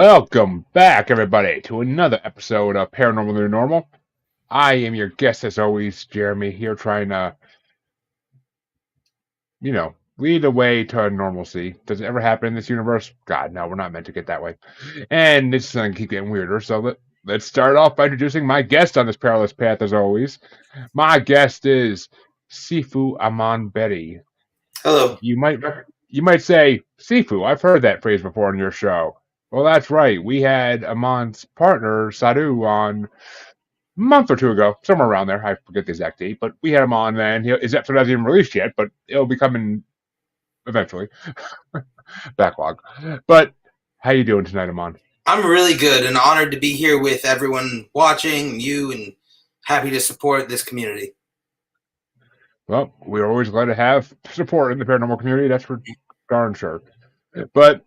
Welcome back, everybody, to another episode of Paranormal New Normal. I am your guest, as always, Jeremy, here trying to, lead the way to normalcy. Does it ever happen in this universe? God, no, we're not meant to get that way. And it's going to keep getting weirder, so let's start off by introducing my guest on this perilous path, as always. My guest is Sifu Aman Berry. Hello. You might say, Sifu, I've heard that phrase before on your show. Well, that's right. We had Aman's partner, Sadhu, on a month or two ago, somewhere around there. I forget the exact date, but we had him on then. His episode hasn't even released yet, but it'll be coming eventually. Backlog. But how you doing tonight, Aman? I'm really good and honored to be here with everyone watching, you, and happy to support this community. Well, we're always glad to have support in the paranormal community. That's for darn sure. But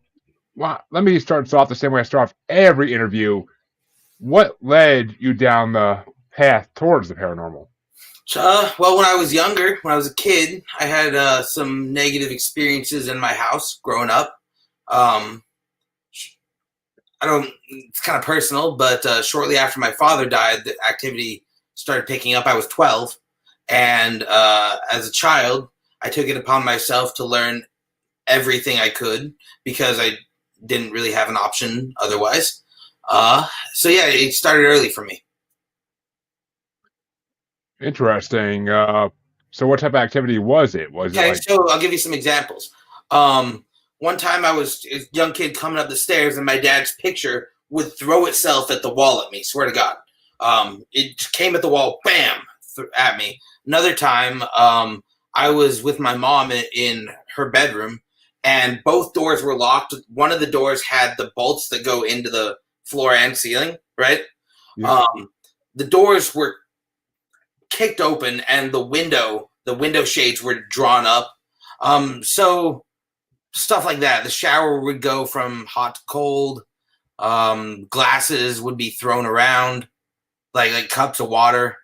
let me start off the same way I start off every interview. What led you down the path towards the paranormal? Well, when I was younger, when I was a kid, I had some negative experiences in my house growing up. It's kind of personal, but shortly after my father died, the activity started picking up. I was 12. And as a child, I took it upon myself to learn everything I could because I didn't really have an option otherwise. So yeah, it started early for me. Interesting. So what type of activity was it? So I'll give you some examples. One time I was a young kid coming up the stairs and my dad's picture would throw itself at the wall at me, swear to God. It came at the wall, bam, at me. Another time, I was with my mom in her bedroom, and both doors were locked. One of the doors had the bolts that go into the floor and ceiling, right? Yeah. The doors were kicked open, and the window shades were drawn up. So stuff like that. The shower would go from hot to cold. Glasses would be thrown around, like cups of water.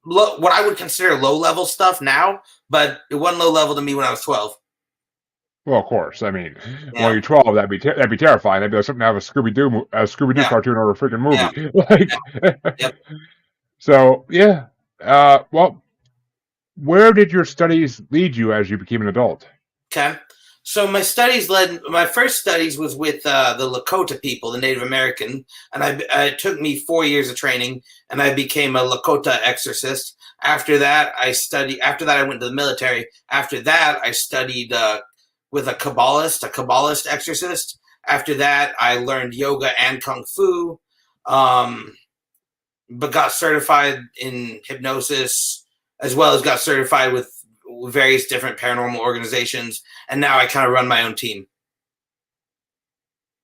What I would consider low-level stuff now, but it wasn't low-level to me when I was 12. Well, of course. I mean, when you're 12, that'd be terrifying. That'd be like something to have a Scooby-Doo cartoon or a freaking movie. Yeah. Yep. So, yeah. Well, where did your studies lead you as you became an adult? Okay. So my first studies was with the Lakota people, the Native American, and it took me 4 years of training, and I became a Lakota exorcist. After that, I went to the military. After that, I studied with a Kabbalist exorcist. After that, I learned yoga and Kung Fu, but got certified in hypnosis, as well as got certified with various different paranormal organizations, and now I kind of run my own team.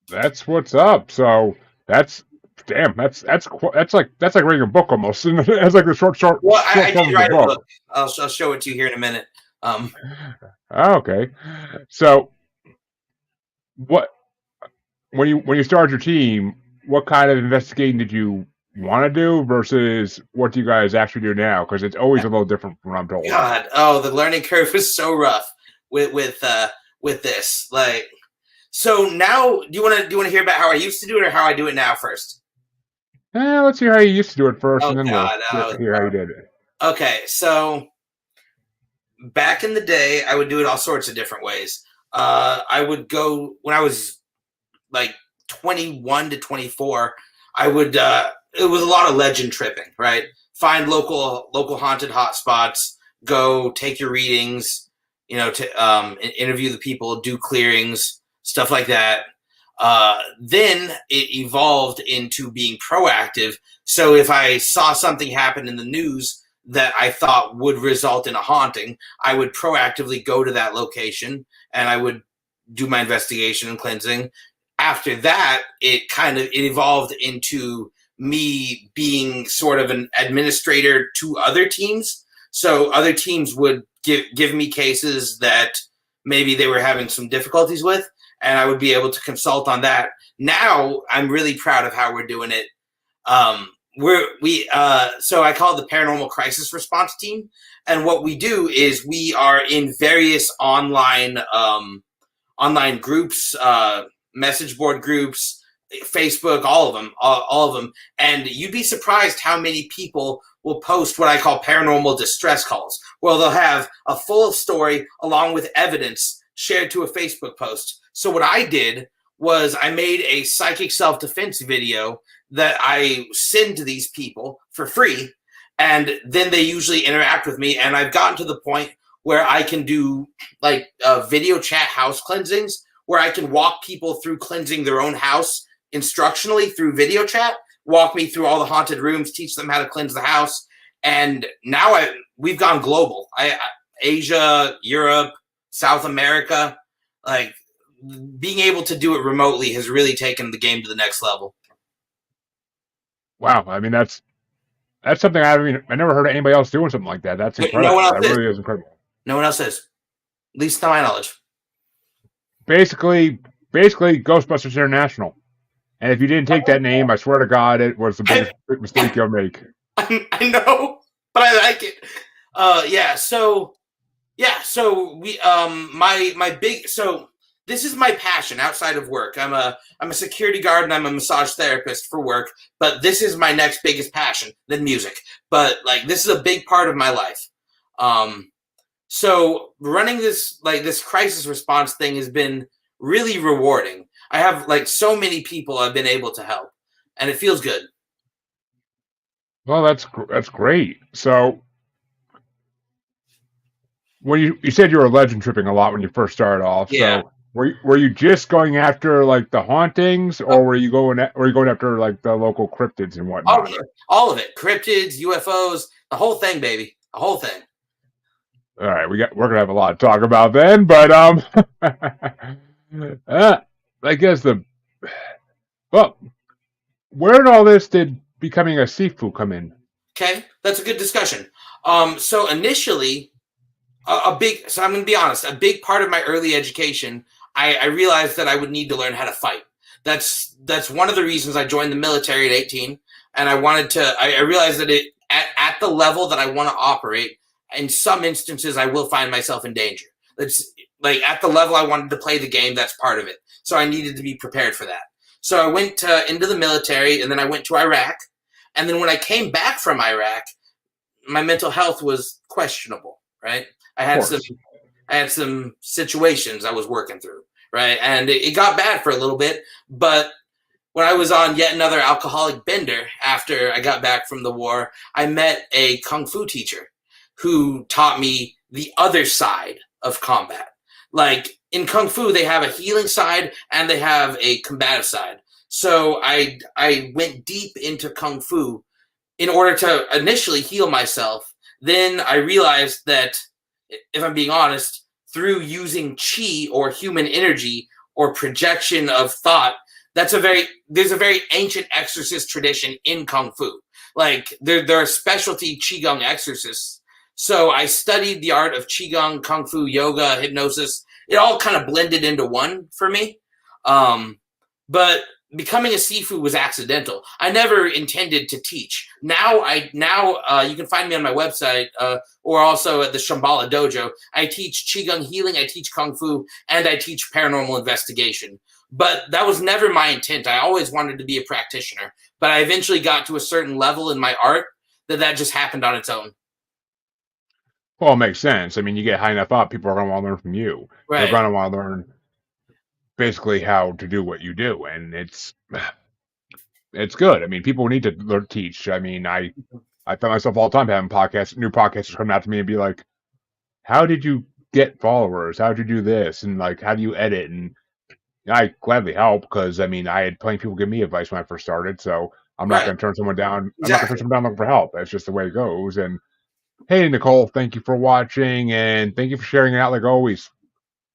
That's what's up. So that's like reading a book almost. It's like the short. Well, I did write a book. I'll show it to you here in a minute. Okay. So when you started your team, what kind of investigating did you want to do versus what do you guys actually do now? Because it's always a little different from what I'm told. God, the learning curve was so rough with this. Like, so now, do you want to hear about how I used to do it or how I do it now first? Let's hear how you used to do it first, and then we'll hear how you did it. Okay, so back in the day, I would do it all sorts of different ways. I would go when I was like 21 to 24. I would. It was a lot of legend tripping, right? Find local haunted hotspots, go take your readings, to interview the people, do clearings, stuff like that. Then it evolved into being proactive. So if I saw something happen in the news that I thought would result in a haunting, I would proactively go to that location and I would do my investigation and cleansing. After that, it evolved into me being sort of an administrator to other teams. So other teams would give me cases that maybe they were having some difficulties with, and I would be able to consult on that. Now I'm really proud of how we're doing it. So I call it the Paranormal Crisis Response Team, and what we do is we are in various online groups, message board groups, Facebook, all of them. And you'd be surprised how many people will post what I call paranormal distress calls, where they'll have a full story along with evidence shared to a Facebook post. So what I did was I made a psychic self-defense video that I send to these people for free, and then they usually interact with me. And I've gotten to the point where I can do like video chat house cleansings, where I can walk people through cleansing their own house instructionally through video chat, walk me through all the haunted rooms, teach them how to cleanse the house. And now we've gone global. Asia, Europe, South America, like being able to do it remotely has really taken the game to the next level. Wow, I mean that's something I never heard of anybody else doing something like that. That's incredible. No one else that really is incredible. No one else is, at least to my knowledge. Basically, Ghostbusters International. And if you didn't take that name, I swear to God, it was the biggest mistake you'll make. I know, but I like it. So we my big so this is my passion outside of work. I'm a security guard and I'm a massage therapist for work, but this is my next biggest passion than music. But like this is a big part of my life. So running this crisis response thing has been really rewarding. I have like so many people I've been able to help, and it feels good. Well, that's great. So, when you said you were legend tripping a lot when you first started off, Yeah. So were you just going after like the hauntings, or were you going after like the local cryptids and whatnot? All of it, cryptids, UFOs, the whole thing, baby, the whole thing. All right, we're gonna have a lot to talk about then, but I guess where in all this did becoming a Sifu come in? Okay, that's a good discussion. So initially, I'm going to be honest, a big part of my early education, I realized that I would need to learn how to fight. That's one of the reasons I joined the military at 18, and I realized that at the level that I want to operate, in some instances, I will find myself in danger. That's like at the level I wanted to play the game, that's part of it. So I needed to be prepared for that. So I went into the military, and then I went to Iraq. And then when I came back from Iraq, my mental health was questionable, right? I had some situations I was working through, right? And it got bad for a little bit. But when I was on yet another alcoholic bender after I got back from the war, I met a Kung Fu teacher who taught me the other side of combat. Like in Kung Fu, they have a healing side and they have a combative side. So I went deep into Kung Fu in order to initially heal myself. Then I realized that, if I'm being honest, through using chi or human energy or projection of thought, there's a very ancient exorcist tradition in Kung Fu. Like there are specialty Qigong exorcists. So I studied the art of Qigong, Kung Fu, yoga, hypnosis. It all kind of blended into one for me. But becoming a Sifu was accidental. I never intended to teach. Now you can find me on my website or also at the Shambhala Dojo. I teach Qigong healing, I teach Kung Fu, and I teach paranormal investigation. But that was never my intent. I always wanted to be a practitioner. But I eventually got to a certain level in my art that just happened on its own. Well, it makes sense. I mean, you get high enough up, people are going to want to learn from you. Right. They're going to want to learn basically how to do what you do, and it's good. I mean, people need to teach. I mean, I find myself all the time having new podcasters come out to me and be like, "How did you get followers? How did you do this? And like, how do you edit?" And I gladly help because I mean, I had plenty of people give me advice when I first started, so I'm not going to turn someone down. Exactly. I'm not going to turn someone down looking for help. That's just the way it goes. And hey, Nicole, thank you for watching and thank you for sharing it out like always.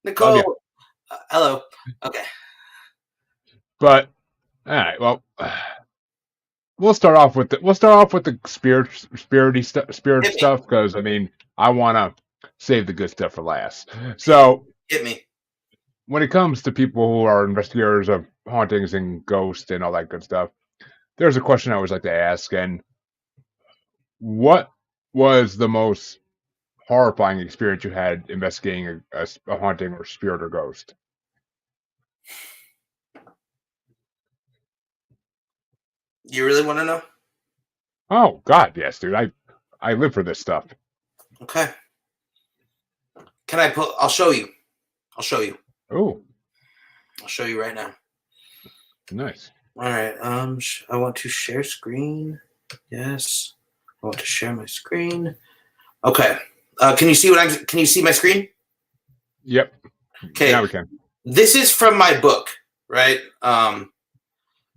Nicole, hello. Okay. But all right, well, we'll start off with the spirit stuff because I mean I want to save the good stuff for last. So hit me. When it comes to people who are investigators of hauntings and ghosts and all that good stuff, there's a question I always like to ask, and what was the most horrifying experience you had investigating a haunting or spirit or ghost? You really want to know? Oh God, yes, dude. I live for this stuff. Okay. Can I put? I'll show you. I'll show you. Oh, I'll show you right now. nice. All right. I want to share screen. Yes. I want to share my screen. Okay. Can you see Can you see my screen? Yep. Okay. Now we can. This is from my book, right?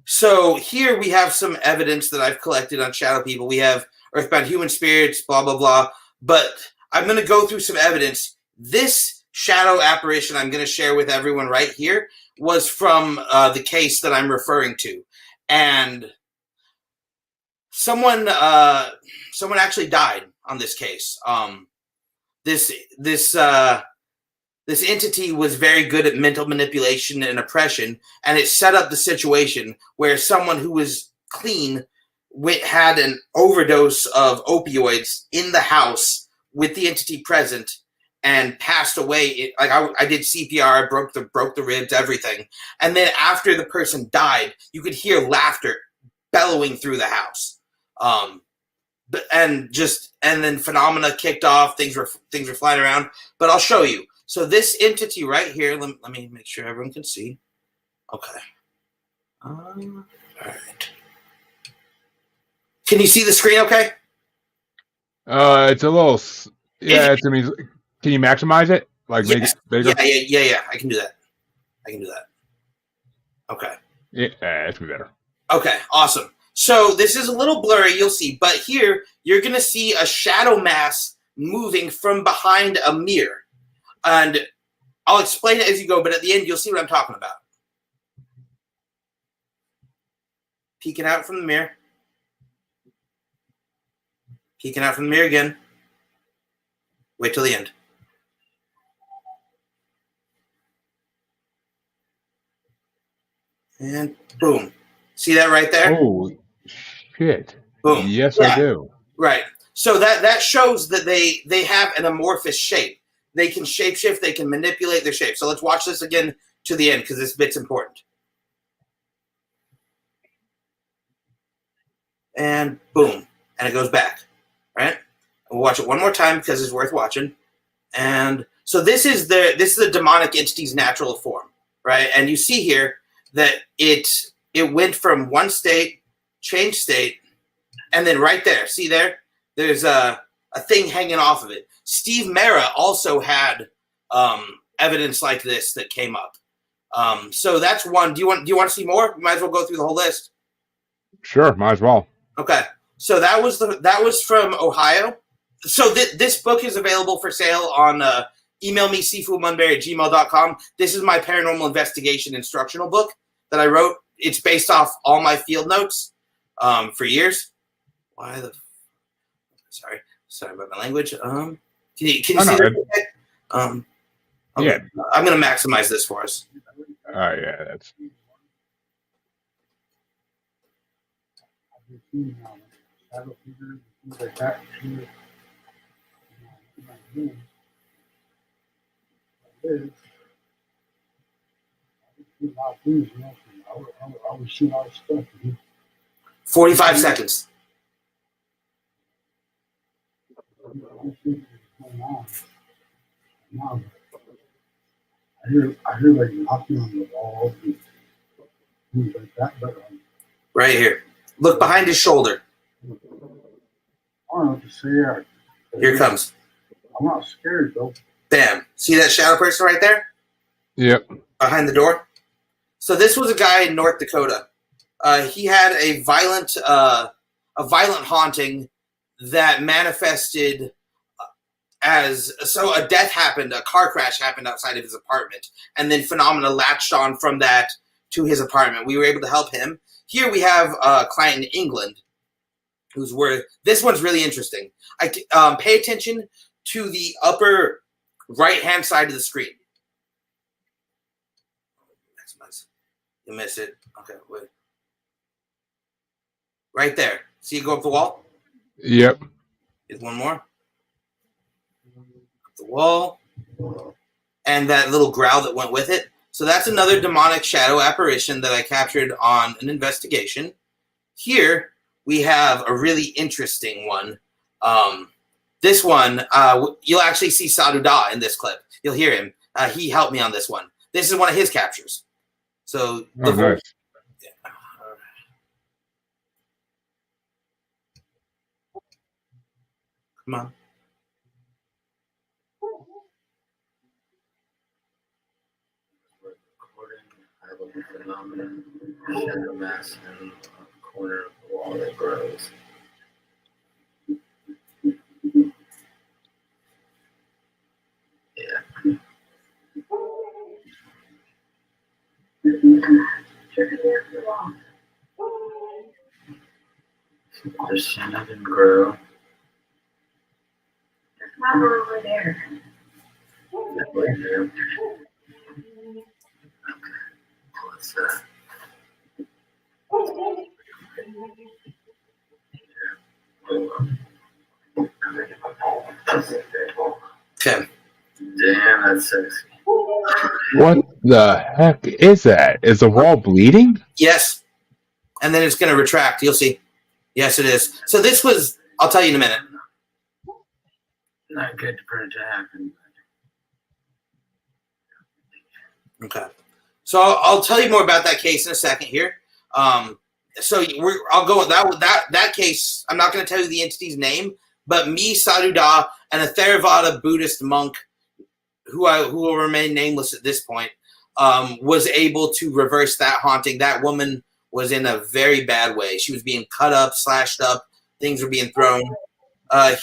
So here we have some evidence that I've collected on shadow people. We have earthbound human spirits, blah blah blah. But I'm going to go through some evidence. This shadow apparition I'm going to share with everyone right here was from the case that I'm referring to, and someone actually died on this case. This entity was very good at mental manipulation and oppression, and it set up the situation where someone who was clean had an overdose of opioids in the house with the entity present and passed away. I did CPR, broke the ribs, everything. And then after the person died, you could hear laughter bellowing through the house. And then phenomena kicked off. Things were flying around. But I'll show you. So this entity right here. Let me make sure everyone can see. Okay. All right. Can you see the screen? Okay. It's a little. Yeah, it's. I mean, can you maximize it? Like make it bigger? Yeah. I can do that. Okay. Yeah, it's better. Okay. Awesome. So this is a little blurry. You'll see, but here you're gonna see a shadow mass moving from behind a mirror, and I'll explain it as you go. But at the end, you'll see what I'm talking about. Peeking out from the mirror. Peeking out from the mirror again. Wait till the end. And boom. See that right there? Oh, shit. Boom. Yes, yeah. I do. Right. So that shows that they have an amorphous shape. They can shapeshift. They can manipulate their shape. So let's watch this again to the end because this bit's important. And boom. And it goes back. Right? We'll watch it one more time because it's worth watching. And so this is the demonic entity's natural form, right? And you see here that it went from one state, changed state, and then right there, see there's a thing hanging off of it. Steve Mera also had evidence like this that came up. So that's one. Do you want to see more? We might as well go through the whole list. Sure, might as well. Okay. So that was from Ohio. So this book is available for sale on email me, sifuamanberry@gmail.com. This is my paranormal investigation instructional book that I wrote. It's based off all my field notes for years. Why the? Sorry about my language. Can you see that? Okay. Yeah. I'm going to maximize this for us. Yeah, that's. I was seeing all this stuff. 45 seconds. I hear like knocking on the wall. Things like that, but right here. Look behind his shoulder. I don't know what to say. Here it comes. I'm not scared though. Bam. See that shadow person right there? Yep. Behind the door? So this was a guy in North Dakota. He had a violent haunting that manifested so a death happened, a car crash happened outside of his apartment, and then phenomena latched on from that to his apartment. We were able to help him. Here we have a client in England this one's really interesting. Pay attention to the upper right-hand side of the screen. You miss it. Okay, wait. Right there. See it go up the wall? Yep. Here's one more. Up the wall. And that little growl that went with it. So that's another demonic shadow apparition that I captured on an investigation. here we have a really interesting one. This one, you'll actually see Sadhu Dah in this clip. You'll hear him. He helped me on this one. This is one of his captures. So the nice. Come on. Phenomenon, shadow mass in the corner of the wall that grows. Yeah. Does she even grow? There's one over there. Right there. What's that? Okay. Damn, that's sexy. What the heck is that? Is the wall bleeding? Yes. And then it's going to retract. You'll see. Yes, it is. So this was, I'll tell you in a minute. Not good for it to happen. Okay. So I'll tell you more about that case in a second here. I'll go with that case. I'm not going to tell you the entity's name, but me, Sadhu Dah, and a Theravada Buddhist monk who will remain nameless at this point, was able to reverse that haunting. That woman was in a very bad way. She was being cut up, slashed up. Things were being thrown.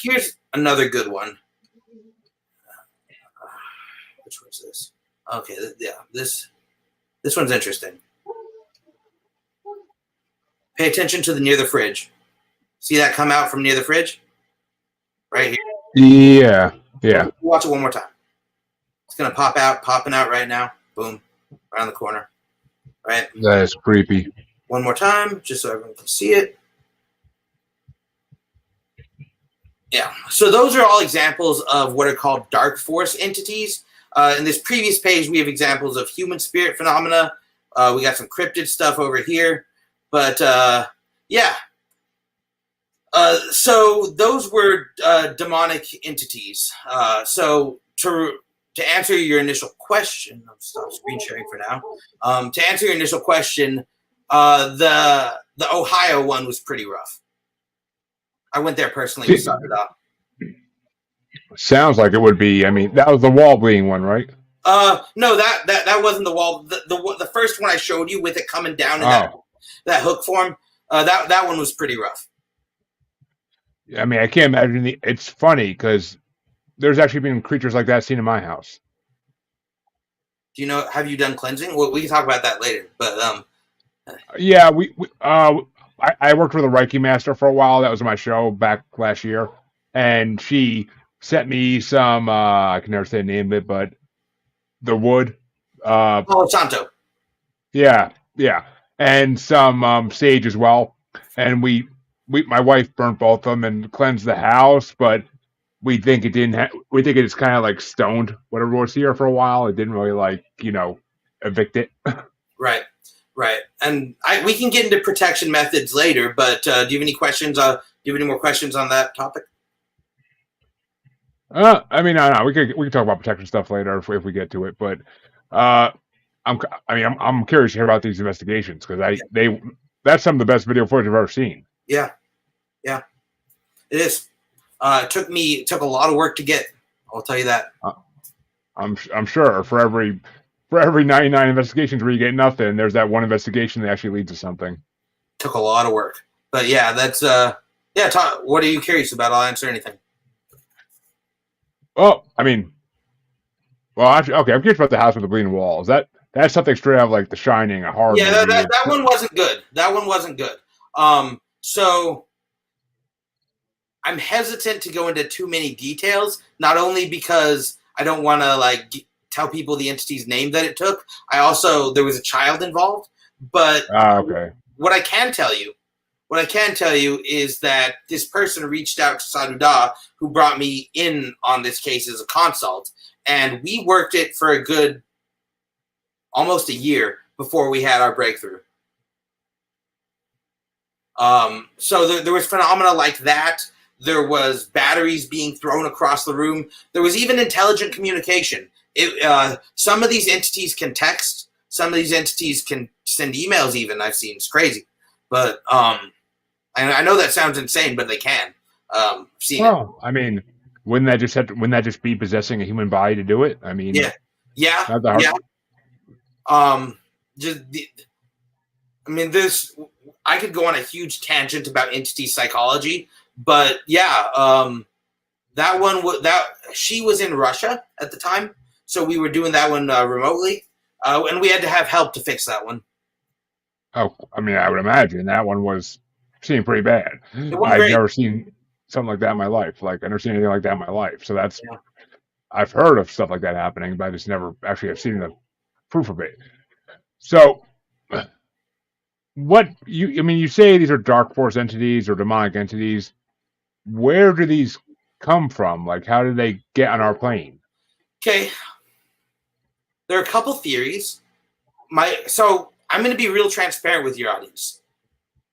Here's another good one. Which one's this? Okay, yeah, this one's interesting. Pay attention to the near the fridge. See that come out from near the fridge? Right here. Yeah. Watch it one more time. It's gonna popping out right now. Boom, around the corner. Right. That is creepy. One more time, just so everyone can see it. Yeah. So those are all examples of what are called dark force entities. In this previous page, we have examples of human spirit phenomena. We got some cryptid stuff over here, but yeah. So those were demonic entities. So to answer your initial question, I'll stop screen sharing for now. To answer your initial question, the Ohio one was pretty rough. I went there personally with Sadhu Dah. Sounds like it would be. I mean, that was the wall bleeding one, right? No, that wasn't the wall. The first one I showed you with it coming down in that hook form, that one was pretty rough. I mean, I can't imagine. It's funny because there's actually been creatures like that seen in my house. Do you know? Have you done cleansing? Well, we can talk about that later. But yeah, I worked with a Reiki master for a while. That was my show back last year, and she sent me some. I can never say the name of it, but the wood. Palo Santo. Yeah, and some sage as well. And my wife burnt both of them and cleansed the house, but we think it didn't. We think it's kind of like stoned whatever was here for a while. It didn't really evict it. Right. And we can get into protection methods later. But do you have any questions? Do you have any more questions on that topic? I mean, no. We can talk about protection stuff later if we get to it. But I'm curious to hear about these investigations because that's some of the best video footage I've ever seen. Yeah, it is. It took a lot of work to get. I'll tell you that. I'm sure for every 99 investigations where you get nothing, there's that one investigation that actually leads to something. Took a lot of work, but yeah, that's what are you curious about? I'll answer anything. Oh, I mean, actually, okay. I'm curious about the house with the bleeding walls. That's something straight out of like The Shining, a horror movie. That one wasn't good. That one wasn't good. So I'm hesitant to go into too many details, not only because I don't want to tell people the entity's name that it took. There was a child involved, but okay. What I can tell you is that this person reached out to Sadhu Dah, who brought me in on this case as a consult, and we worked it for a good almost a year before we had our breakthrough. So there was phenomena like that. There was batteries being thrown across the room. There was even intelligent communication. Some of these entities can text. Some of these entities can send emails even. I've seen. It's crazy. But I know that sounds insane, but they can. Well, I mean, wouldn't that just be possessing a human body to do it? I mean, yeah. I could go on a huge tangent about entity psychology, but that one she was in Russia at the time, so we were doing that one remotely, and we had to have help to fix that one. Oh, I mean, I would imagine that one seemed pretty bad. I've never seen something like that in my life. Like, I've never seen anything like that in my life. So I've heard of stuff like that happening, but I just never actually have seen the proof of it. So, you say these are dark force entities or demonic entities. Where do these come from? Like, how did they get on our plane? Okay. There are a couple theories. So I'm going to be real transparent with your audience.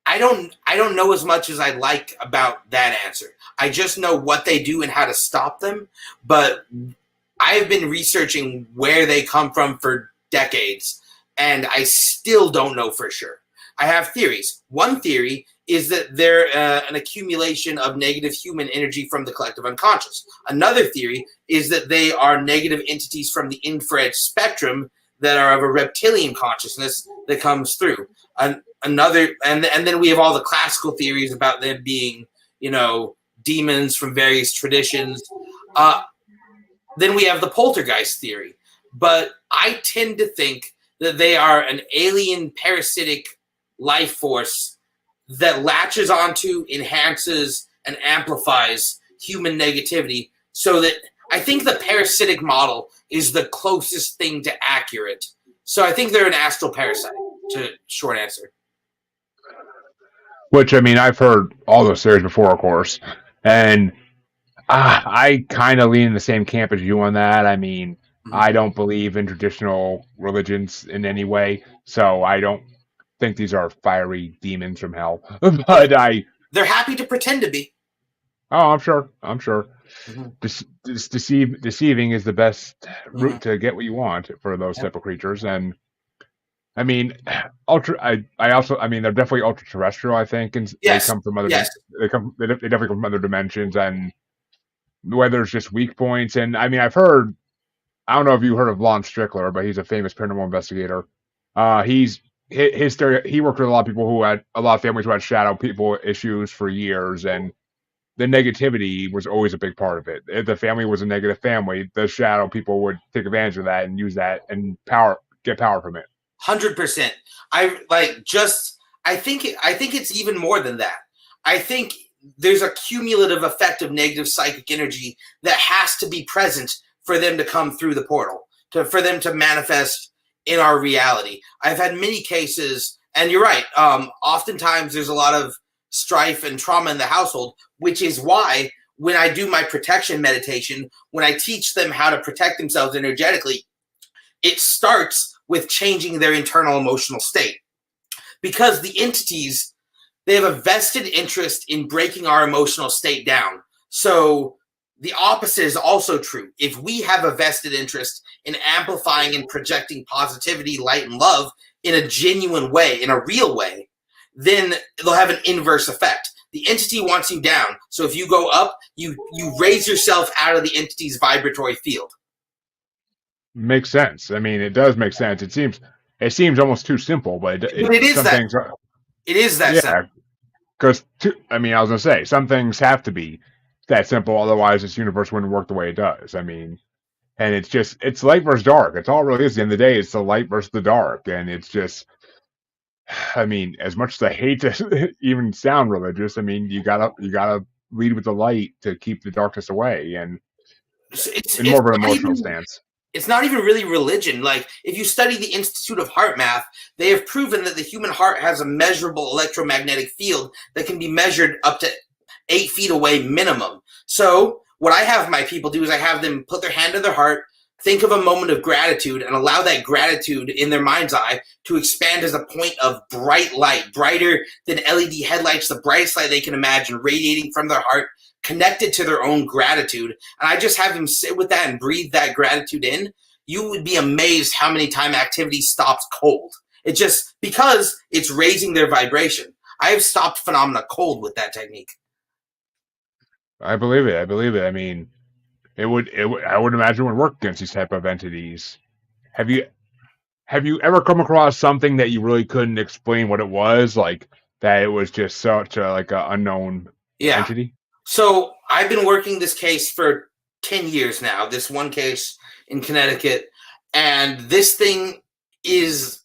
I don't know as much as I'd like about that answer. I just know what they do and how to stop them. But I've been researching where they come from for decades, and I still don't know for sure. I have theories. One theory is that they're an accumulation of negative human energy from the collective unconscious. Another theory is that they are negative entities from the infrared spectrum that are of a reptilian consciousness that comes through. And then we have all the classical theories about them being, demons from various traditions. Then we have the poltergeist theory. But I tend to think that they are an alien parasitic life force that latches onto, enhances, and amplifies human negativity, so that I think the parasitic model is the closest thing to accurate. So I think they're an astral parasite, short answer. Which, I mean, I've heard all those theories before, of course, and I kind of lean in the same camp as you on that. I mean, I don't believe in traditional religions in any way, so I don't think these are fiery demons from hell. But they're happy to pretend to be. Oh, I'm sure. Mm-hmm. Deceiving is the best route to get what you want for those type of creatures. And I mean, they're definitely ultra terrestrial, I think, and they come from other. Yes. They definitely come from other dimensions, and whether it's just weak points. And I mean, I've heard. I don't know if you heard of Lon Strickler, but he's a famous paranormal investigator. His theory. He worked with a lot of people a lot of families who had shadow people issues for years, and the negativity was always a big part of it. If the family was a negative family, the shadow people would take advantage of that and use that and get power from it. 100%. I think it's even more than that. I think there's a cumulative effect of negative psychic energy that has to be present for them to come through the portal, for them to manifest in our reality. I've had many cases, and you're right, oftentimes there's a lot of strife and trauma in the household, which is why when I do my protection meditation, when I teach them how to protect themselves energetically, it starts with changing their internal emotional state. Because the entities, they have a vested interest in breaking our emotional state down. So the opposite is also true. If we have a vested interest in amplifying and projecting positivity, light, and love in a genuine way, in a real way, then they'll have an inverse effect. The entity wants you down. So if you go up, you raise yourself out of the entity's vibratory field. Makes sense. I mean, it does make sense. It seems almost too simple, but it is that. It is that simple. Because I was gonna say some things have to be that simple, otherwise this universe wouldn't work the way it does. I mean, and it's light versus dark. It's all it really is. At the end of the day, it's the light versus the dark, and it's just. I mean, as much as I hate to even sound religious, I mean, you gotta lead with the light to keep the darkness away, and it's more of an emotional stance. It's not even really religion. Like, if you study the Institute of Heart Math, they have proven that the human heart has a measurable electromagnetic field that can be measured up to 8 feet away minimum. So what I have my people do is I have them put their hand to their heart, think of a moment of gratitude and allow that gratitude in their mind's eye to expand as a point of bright light, brighter than LED headlights, the brightest light they can imagine, radiating from their heart, connected to their own gratitude. And I just have them sit with that and breathe that gratitude in. You would be amazed how many times activity stops cold. It just, because it's raising their vibration. I have stopped phenomena cold with that technique. I believe it. I mean, I would imagine it would work against these type of entities. Have you ever come across something that you really couldn't explain what it was, like that it was just such a like an unknown entity? So I've been working this case for 10 years now, this one case in Connecticut, and this thing is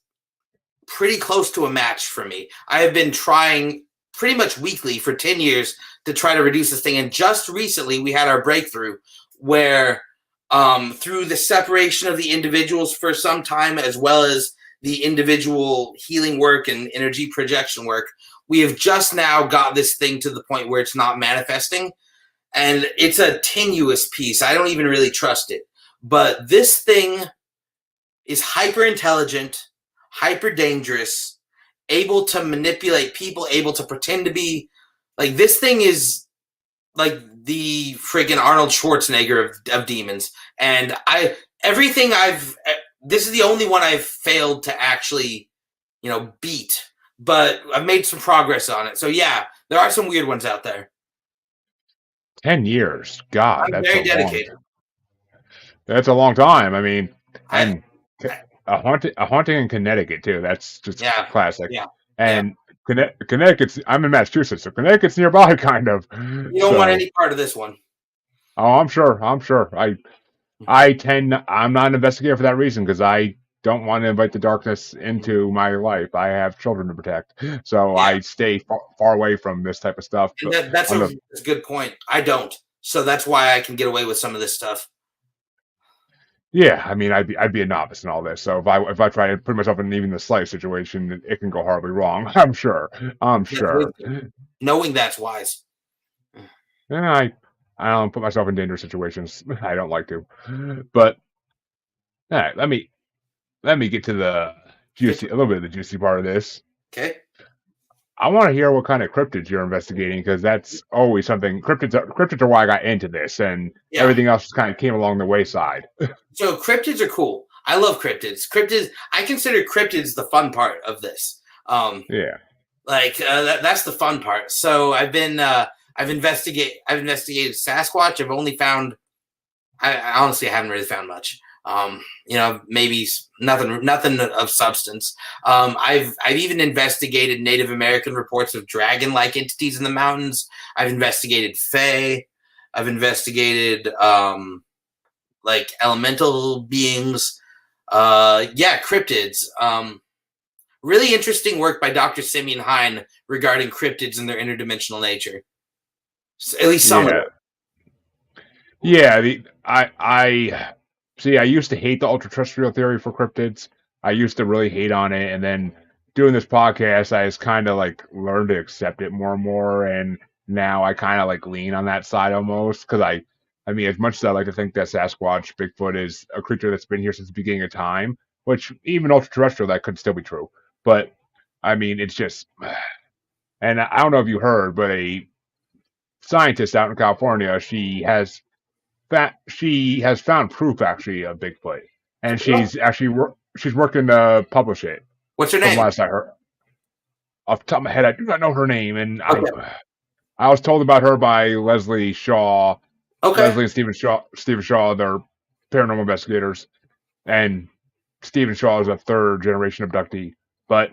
pretty close to a match for me. I have been trying pretty much weekly for 10 years to try to reduce this thing, and just recently we had our breakthrough where through the separation of the individuals for some time, as well as the individual healing work and energy projection work, we have just now got this thing to the point where it's not manifesting. And it's a tenuous piece. I don't even really trust it. But this thing is hyper intelligent, hyper dangerous, able to manipulate people, able to pretend to be like, this thing is like the friggin' Arnold Schwarzenegger of demons. And this is the only one I've failed to actually, beat, but I've made some progress on it. So yeah, there are some weird ones out there. 10 years. God, I'm very dedicated. That's a long time. I mean, and a haunting in Connecticut too. That's just classic. Yeah. And Connecticut's, I'm in Massachusetts, so Connecticut's nearby, kind of. You don't want any part of this one. Oh, I'm sure. I'm not an investigator for that reason, because I don't want to invite the darkness into my life. I have children to protect, so I stay far away from this type of stuff. And that's a good point. I don't, so that's why I can get away with some of this stuff. Yeah, I mean, I'd be a novice in all this. So if I try to put myself in even the slightest situation, it can go horribly wrong. I'm sure. Knowing that's wise. Yeah, I don't put myself in dangerous situations. I don't like to. But all right, let me get to a little bit of the juicy part of this. Okay. I want to hear what kind of cryptids you're investigating, because that's always something. Cryptids are why I got into this, and everything else just kind of came along the wayside. So cryptids are cool. I love cryptids. I consider cryptids the fun part of this. That's the fun part. So I've investigated Sasquatch. I've only found. I honestly haven't really found much. Maybe nothing of substance. I've even investigated Native American reports of dragon-like entities in the mountains. I've investigated fae. I've investigated like elemental beings. Cryptids. Really interesting work by Dr. Simeon Hine regarding cryptids and their interdimensional nature. At least some of it. Yeah, I used to hate the ultra-terrestrial theory for cryptids. I used to really hate on it, and then doing this podcast, I just kind of like learned to accept it more and more, and now I kind of like lean on that side almost, because I mean, as much as I like to think that Sasquatch, Bigfoot is a creature that's been here since the beginning of time, which even ultra-terrestrial, that could still be true. But I mean, it's just, and I don't know if you heard, but a scientist out in California, she has found proof actually of Bigfoot, and she's working to publish it. What's her name? Last I heard, off the top of my head, I do not know her name, and I was told about her by Leslie Shaw. Okay. Leslie and Stephen Shaw, they're paranormal investigators, and Stephen Shaw is a third generation abductee. But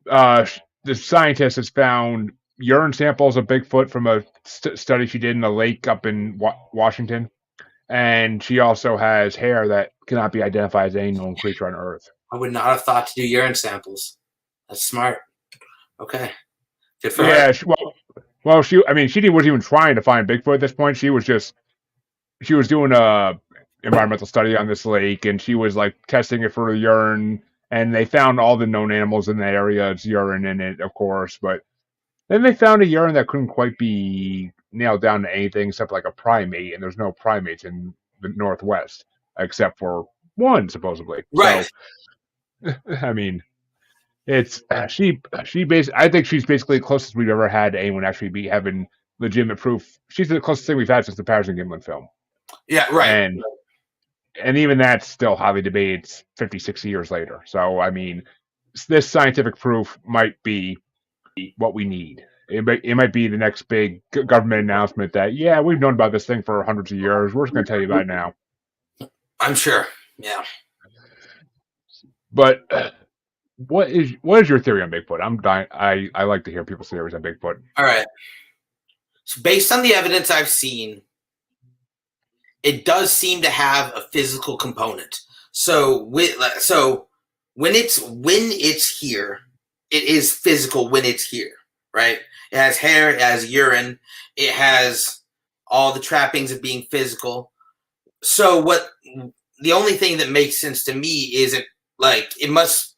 the scientist has found urine samples of Bigfoot from a study she did in a lake up in Washington, and she also has hair that cannot be identified as any known creature on Earth. I would not have thought to do urine samples. That's smart. Okay, good for her. Well, she wasn't even trying to find Bigfoot at this point. She was doing a environmental study on this lake, and she was like testing it for the urine, and they found all the known animals in the area. It's urine in it, of course, but then they found a urine that couldn't quite be nailed down to anything except like a primate, and there's no primates in the Northwest. except for one supposedly. Right. So, I mean, it's she basically. I think she's basically the closest we've ever had to anyone actually be having legitimate proof. She's the closest thing we've had since the Patterson Gimlin film, Yeah, right. and even that's still highly debated. It's 50, 60 years later. So, I mean, this scientific proof might be what we need. It might be the next big government announcement that, yeah, we've known about this thing for hundreds of years. We're just going to tell you about it now. I'm sure. Yeah. But what is your theory on Bigfoot? I'm dying. I like to hear people's theories on Bigfoot. All right. So based on the evidence I've seen, it does seem to have a physical component. So when it's here, it is physical when it's here, right? It has hair, it has urine, it has all the trappings of being physical. So the only thing that makes sense to me is it must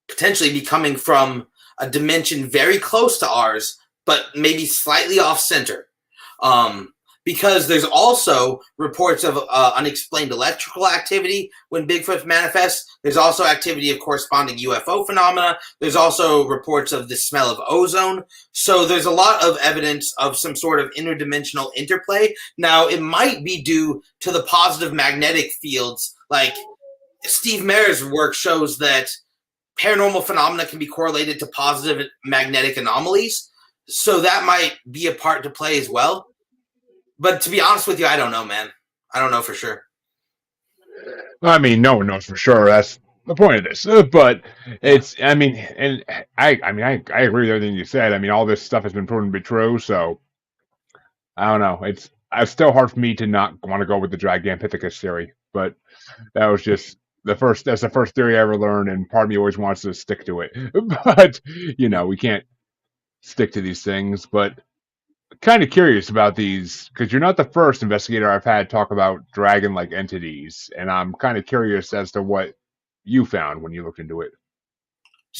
potentially be coming from a dimension very close to ours, but maybe slightly off center. Because there's also reports of unexplained electrical activity when Bigfoot manifests. There's also activity of corresponding UFO phenomena. There's also reports of the smell of ozone. So there's a lot of evidence of some sort of interdimensional interplay. Now, it might be due to the positive magnetic fields. Like Steve Mayer's work shows that paranormal phenomena can be correlated to positive magnetic anomalies. So that might be a part to play as well. But to be honest with you, I don't know, man. I don't know for sure. I mean, no one knows for sure. That's the point of this. But it's, I mean, and I agree with everything you said. I mean, all this stuff has been proven to be true. So I don't know. It's still hard for me to not want to go with the Gigantopithecus theory. But that was just that's the first theory I ever learned, and part of me always wants to stick to it. But we can't stick to these things. But kind of curious about these because you're not the first investigator I've had talk about dragon-like entities, and I'm kind of curious as to what you found when you looked into it.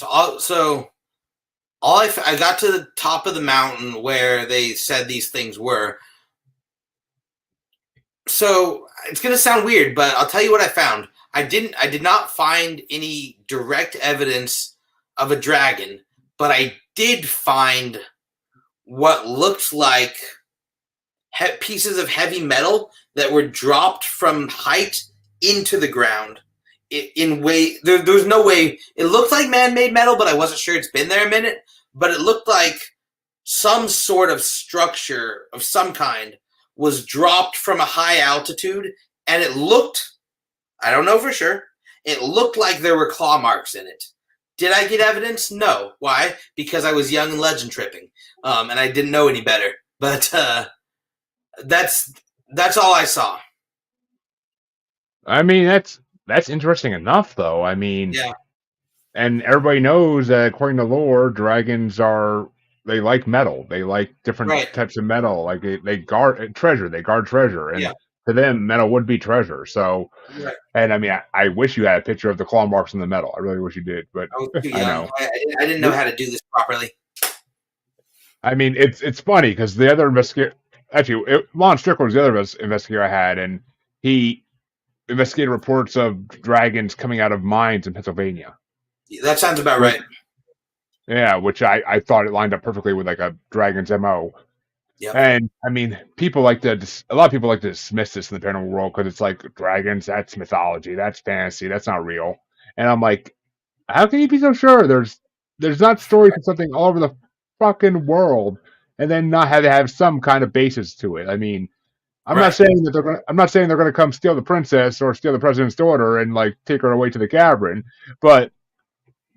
I got to the top of the mountain where they said these things were. So it's gonna sound weird, but I'll tell you what I found. I did not find any direct evidence of a dragon, but I did find what looked like pieces of heavy metal that were dropped from height into the ground. There's no way. It looked like man-made metal, but I wasn't sure. It's been there a minute, but it looked like some sort of structure of some kind was dropped from a high altitude, and it looked, I don't know for sure, it looked like there were claw marks in it. Did I get evidence? No. Why? Because I was young and legend tripping, and I didn't know any better. But that's all I saw. I mean, that's interesting enough, though. I mean, yeah. And everybody knows that according to lore, dragons they like metal. They like different types of metal. Like they guard treasure. They guard treasure, and to them, metal would be treasure. So. Right. And I mean, I wish you had a picture of the claw marks in the metal. I really wish you did, but I was too young. I know. I didn't know how to do this properly. I mean, it's funny because the other investigator, actually, Lon Strickland was the other investigator I had, and he investigated reports of dragons coming out of mines in Pennsylvania. That sounds about right. Yeah, which I thought it lined up perfectly with like a dragon's MO. Yep. And I mean, a lot of people like to dismiss this in the paranormal world because it's like dragons, that's mythology, that's fantasy, that's not real. And I'm like, how can you be so sure? There's not stories of something all over the fucking world, and then not have some kind of basis to it. I mean, I'm not saying they're gonna come steal the princess or steal the president's daughter and like take her away to the cavern, but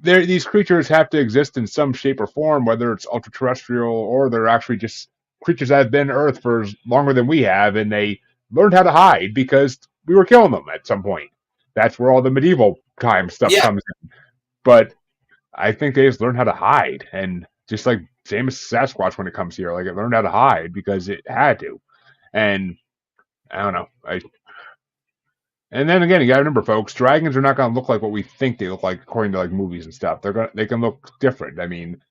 these creatures have to exist in some shape or form, whether it's ultra-terrestrial or they're actually just creatures that have been on Earth for longer than we have, and they learned how to hide because we were killing them at some point. That's where all the medieval time stuff comes in. But I think they just learned how to hide, and just like same as Sasquatch when it comes here, like it learned how to hide because it had to. And I don't know. And then again, you gotta remember, folks, dragons are not gonna look like what we think they look like according to like movies and stuff. They can look different. I mean,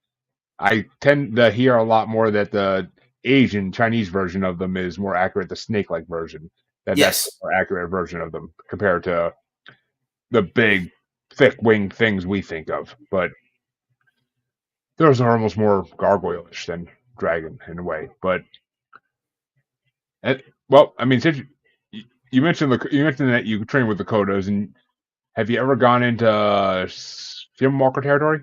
I tend to hear a lot more that the Asian Chinese version of them is more accurate, the snake-like version. Yes. That's a more accurate version of them compared to the big, thick-winged things we think of. But those are almost more gargoyle-ish than dragon in a way. But well, I mean, since you mentioned that you train with the Kodos, and have you ever gone into Skinwalker territory?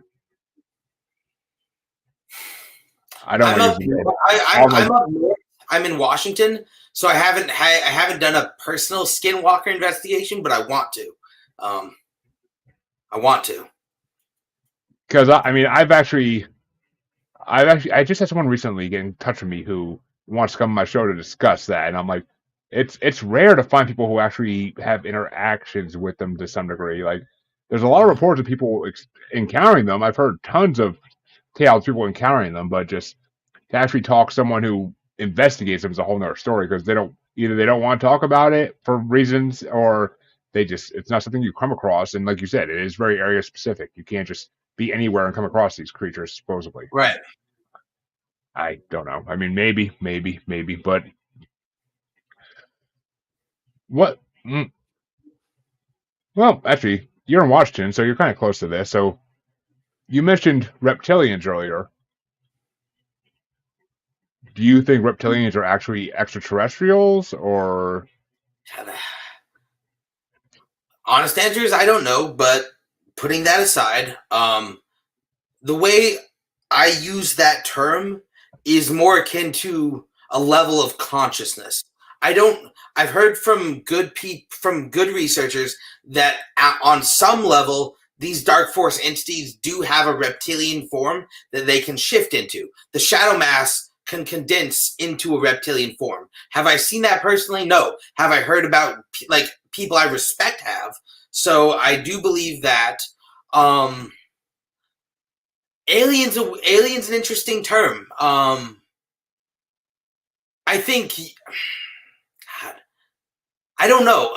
I don't want to use the I'm in Washington, so I haven't done a personal Skinwalker investigation, but I want to. Because I mean, I just had someone recently get in touch with me who wants to come on my show to discuss that, and I'm like, it's rare to find people who actually have interactions with them to some degree. Like, there's a lot of reports of people encountering them. I've heard tons of tales of people encountering them, but just to actually talk to someone who investigates them is a whole nother story, because they don't want to talk about it for reasons, or it's not something you come across. And like you said, it is very area specific. You can't just be anywhere and come across these creatures, supposedly. Right. I don't know. I mean, maybe, but what? Well, actually, you're in Washington, so you're kind of close to this. So you mentioned reptilians earlier. Do you think reptilians are actually extraterrestrials, or? Honest answer is I don't know, but putting that aside, the way I use that term is more akin to a level of consciousness. I've heard from good researchers that on some level, these dark force entities do have a reptilian form that they can shift into. The shadow mass can condense into a reptilian form. Have I seen that personally? No. Have I heard about people I respect have? So I do believe that alien's an interesting term. I think, God, I don't know.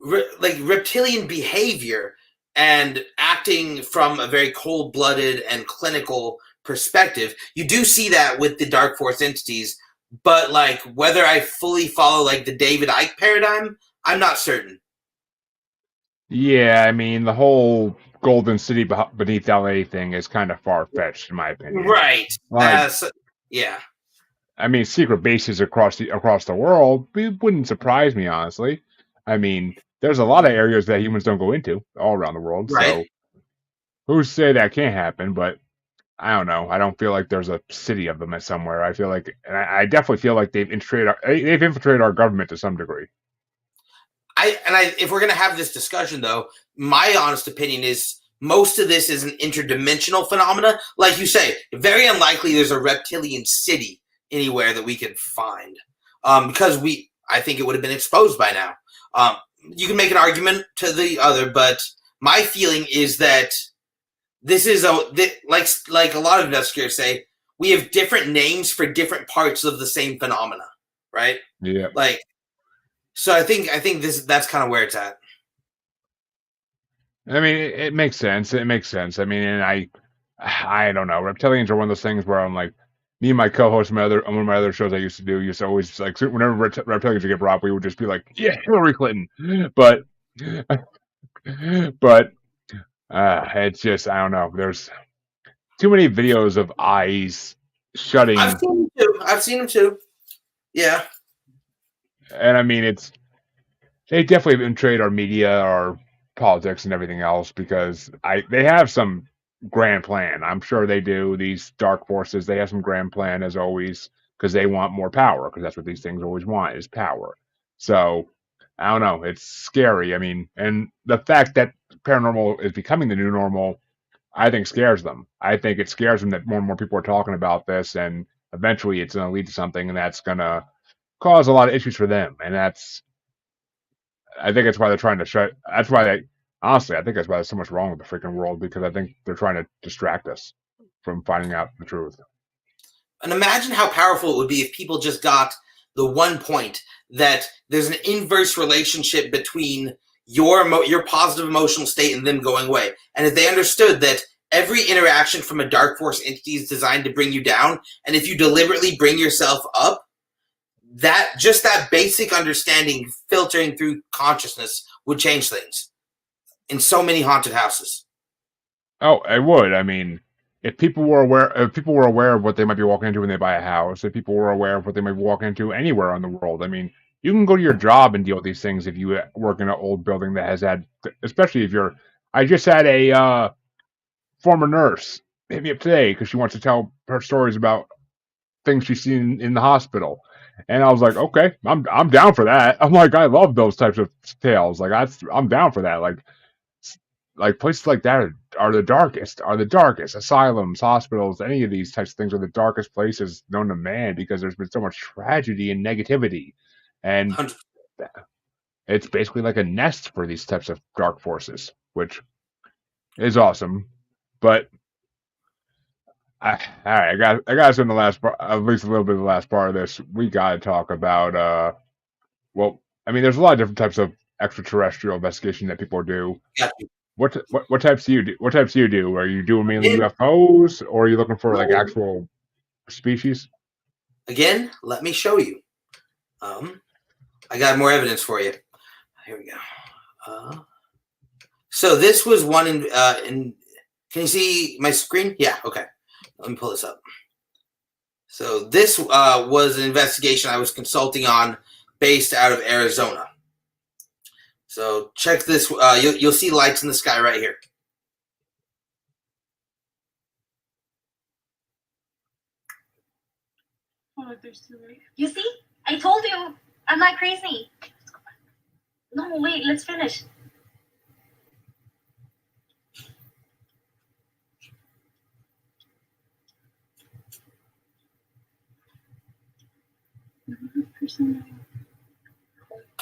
Reptilian behavior and acting from a very cold-blooded and clinical perspective, you do see that with the dark force entities, but whether I fully follow the David Icke paradigm, I'm not certain. Yeah, I mean, the whole Golden City beneath LA thing is kind of far-fetched, in my opinion. Right. Yeah. I mean, secret bases across the world, it wouldn't surprise me, honestly. I mean, there's a lot of areas that humans don't go into all around the world. Right. So who's to say that can't happen? But I don't know. I don't feel like there's a city of them somewhere. I feel like, and I definitely feel like they've infiltrated our government to some degree. If we're going to have this discussion, though, my honest opinion is most of this is an interdimensional phenomena. Like you say, very unlikely there's a reptilian city anywhere that we can find, because I think it would have been exposed by now. You can make an argument to the other, but my feeling is that this is like a lot of investigators say, we have different names for different parts of the same phenomena, right? Yeah. So I think that's kind of where it's at. I mean, it makes sense. It makes sense. I mean, and I don't know. Reptilians are one of those things where I'm like, me and my co-host on one of my other shows I used to always whenever reptilians would get brought up, we would just be like, yeah, Hillary Clinton. But it's just, I don't know. There's too many videos of eyes shutting. I've seen them too. Yeah. And I mean, they definitely infiltrate our media, our politics, and everything else, because they have some grand plan. I'm sure they do. These dark forces, they have some grand plan as always, because they want more power, because that's what these things always want, is power. So I don't know. It's scary. I mean, and the fact that paranormal is becoming the new normal, I think scares them. I think it scares them that more and more people are talking about this, and eventually it's going to lead to something, and that's going to cause a lot of issues for them. And I think that's why they're trying to shut. That's why honestly, I think that's why there's so much wrong with the freaking world, because I think they're trying to distract us from finding out the truth. And imagine how powerful it would be if people just got the one point that there's an inverse relationship between your positive emotional state and them going away. And if they understood that every interaction from a dark force entity is designed to bring you down, and if you deliberately bring yourself up, that basic understanding filtering through consciousness would change things in so many haunted houses. Oh, it would. I mean, if people were aware of what they might be walking into when they buy a house, if people were aware of what they might be walking into anywhere on the world, I mean, you can go to your job and deal with these things if you work in an old building that has had, especially if you're. I just had a former nurse hit me up today because she wants to tell her stories about things she's seen in the hospital, and I was like, okay, I'm down for that. I'm like, I love those types of tales. Like I'm down for that. Like places like that are the darkest. Asylums, hospitals, any of these types of things are the darkest places known to man because there's been so much tragedy and negativity, and 100%. it's basically like a nest for these types of dark forces, which is awesome. But all right, I got us in the last part, at least a little bit of the last part of this. We got to talk about well, I mean, there's a lot of different types of extraterrestrial investigation that people do. Yeah. What types do you do? What types do you do? Are you doing mainly UFOs, or are you looking for like actual species? Again, let me show you. I got more evidence for you. Here we go. So this was one in. Can you see my screen? Yeah. Okay. Let me pull this up. So this was an investigation I was consulting on, based out of Arizona. So check this. You'll see lights in the sky right here. Oh, there's two, right? You see? I told you. I'm not crazy. No, wait. Let's finish.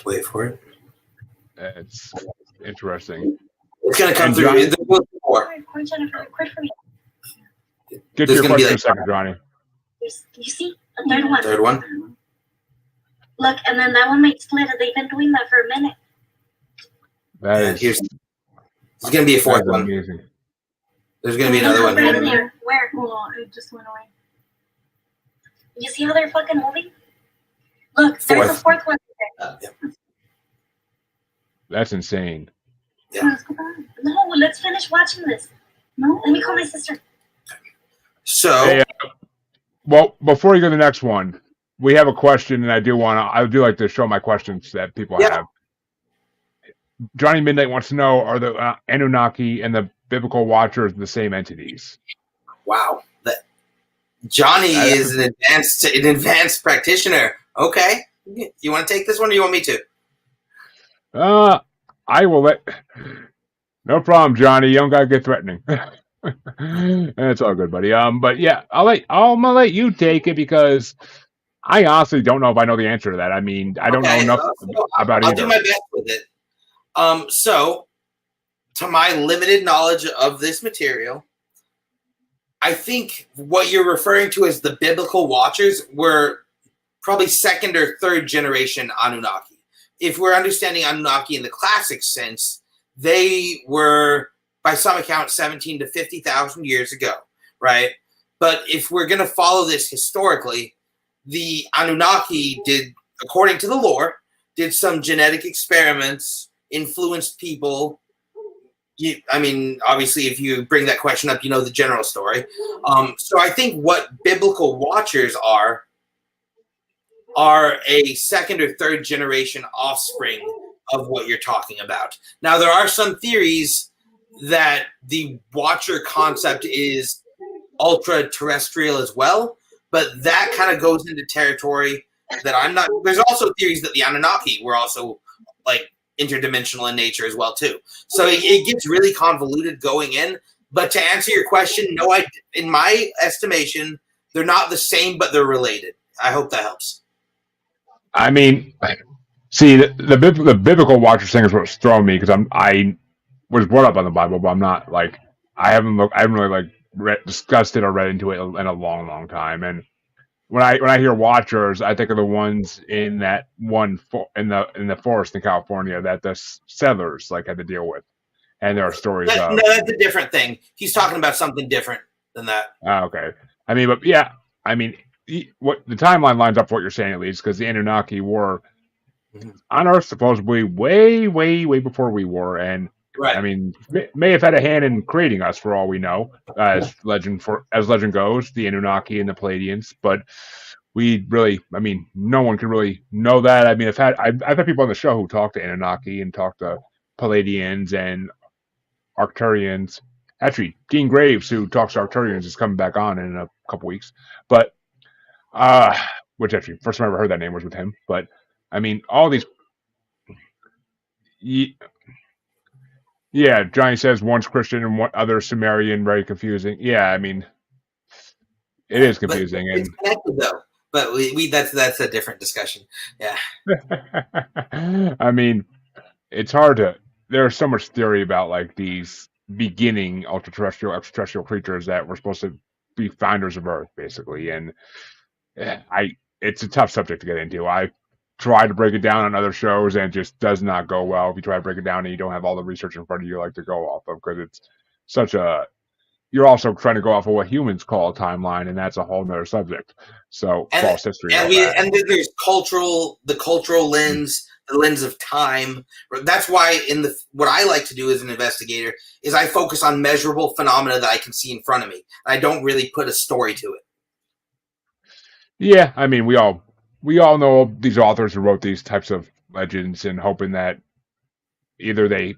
Wait for it. It's interesting. It's going to come And through. Johnny- Jennifer, quit for me. Get There's to your gonna be question in like- a second, Johnny. You see? A third one. Third one. Look, and then that one might split. They've been doing that for a minute. That And is here's. There's going to be a fourth that's one. amazing. There's going to be another one Right here. there. Where? Hold on. It just went away. You see how they're fucking moving? Look, there's a fourth one. Yeah. That's insane. Yeah. Let's go back. No, let's finish watching this. No, let me call my sister. So. Hey, well, before you go to the next one, we have a question, and I do like to show my questions that people have. Johnny Midnight wants to know: are the Anunnaki and the biblical watchers the same entities? Wow. Johnny is an advanced practitioner. Okay. You want to take this one, or you want me to? I will let. No problem, Johnny. You don't gotta get threatening. It's all good, buddy. But yeah, I'm gonna let you take it because I honestly don't know if I know the answer to that. I mean, I don't know enough about I'll either. do my best with it. So, to my limited knowledge of this material, I think what you're referring to as the biblical watchers were probably second or third generation Anunnaki. If we're understanding Anunnaki in the classic sense, they were, by some account, 17 to 50,000 years ago, right? But if we're going to follow this historically, the Anunnaki did, according to the lore, did some genetic experiments, influenced people. I mean, obviously, if you bring that question up, you know the general story. So I think what biblical watchers are a second or third generation offspring of what you're talking about. Now, there are some theories that the watcher concept is ultra-terrestrial as well, but that kind of goes into territory that I'm not. There's also theories that the Anunnaki were also like interdimensional in nature as well too. So it gets really convoluted going in. But to answer your question, no, in my estimation, they're not the same, but they're related. I hope that helps. I mean, see, the biblical watchers thing is what's throwing me because I was brought up on the Bible, but I'm not like I haven't really like discussed it or read into it in a long time. And when I hear watchers, I think of the ones in that one in the forest in California that the settlers like had to deal with, and there are stories of. No, that's a different thing. He's talking about something different than that. Okay. I mean, but yeah, I mean, what the timeline lines up for what you're saying, at least, because the Anunnaki were on Earth supposedly way, way, way before we were, and Right. I mean, may have had a hand in creating us for all we know, as legend goes, the Anunnaki and the Palladians. But we really, I mean, no one can really know that. I mean, I've had people on the show who talk to Anunnaki and talk to Palladians and Arcturians. Actually, Dean Graves, who talks to Arcturians, is coming back on in a couple weeks. But which actually, first time I ever heard that name was with him. But I mean, all these. Yeah, Johnny says one's Christian and one other Sumerian. Very confusing. Yeah, I mean, it is confusing, but it's connected though. But we that's a different discussion. Yeah. I mean, it's hard to. There's so much theory about like these beginning extraterrestrial creatures that were supposed to be founders of Earth, basically, and it's a tough subject to get into. I try to break it down on other shows, and it just does not go well if you try to break it down and you don't have all the research in front of you like to go off of, because it's such a. You're also trying to go off of what humans call a timeline, and that's a whole nother subject. So false history. And there's the cultural lens, the lens of time. That's why what I like to do as an investigator is I focus on measurable phenomena that I can see in front of me. I don't really put a story to it. Yeah, I mean, we all know these authors who wrote these types of legends and hoping that either they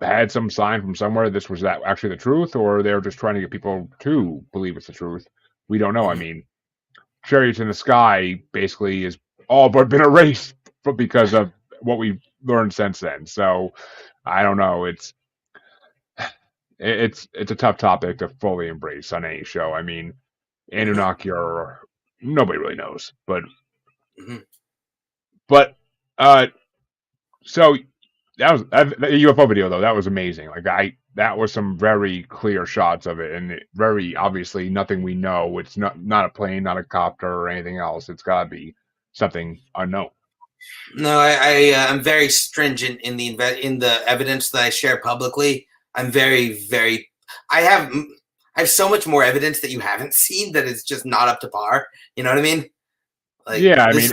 had some sign from somewhere this was actually the truth, or they're just trying to get people to believe it's the truth. We don't know. I mean, Chariots in the Sky basically is all but been erased because of what we've learned since then. So I don't know. It's a tough topic to fully embrace on any show. I mean, Anunnaki are nobody really knows, but so that was the UFO video though. That was amazing. Like that was some very clear shots of it, and very obviously nothing we know. It's not a plane, not a copter or anything else. It's got to be something unknown. No, I'm very stringent in the evidence that I share publicly. I'm very, very. I have so much more evidence that you haven't seen that it's just not up to par. You know what I mean? Like, yeah, I mean,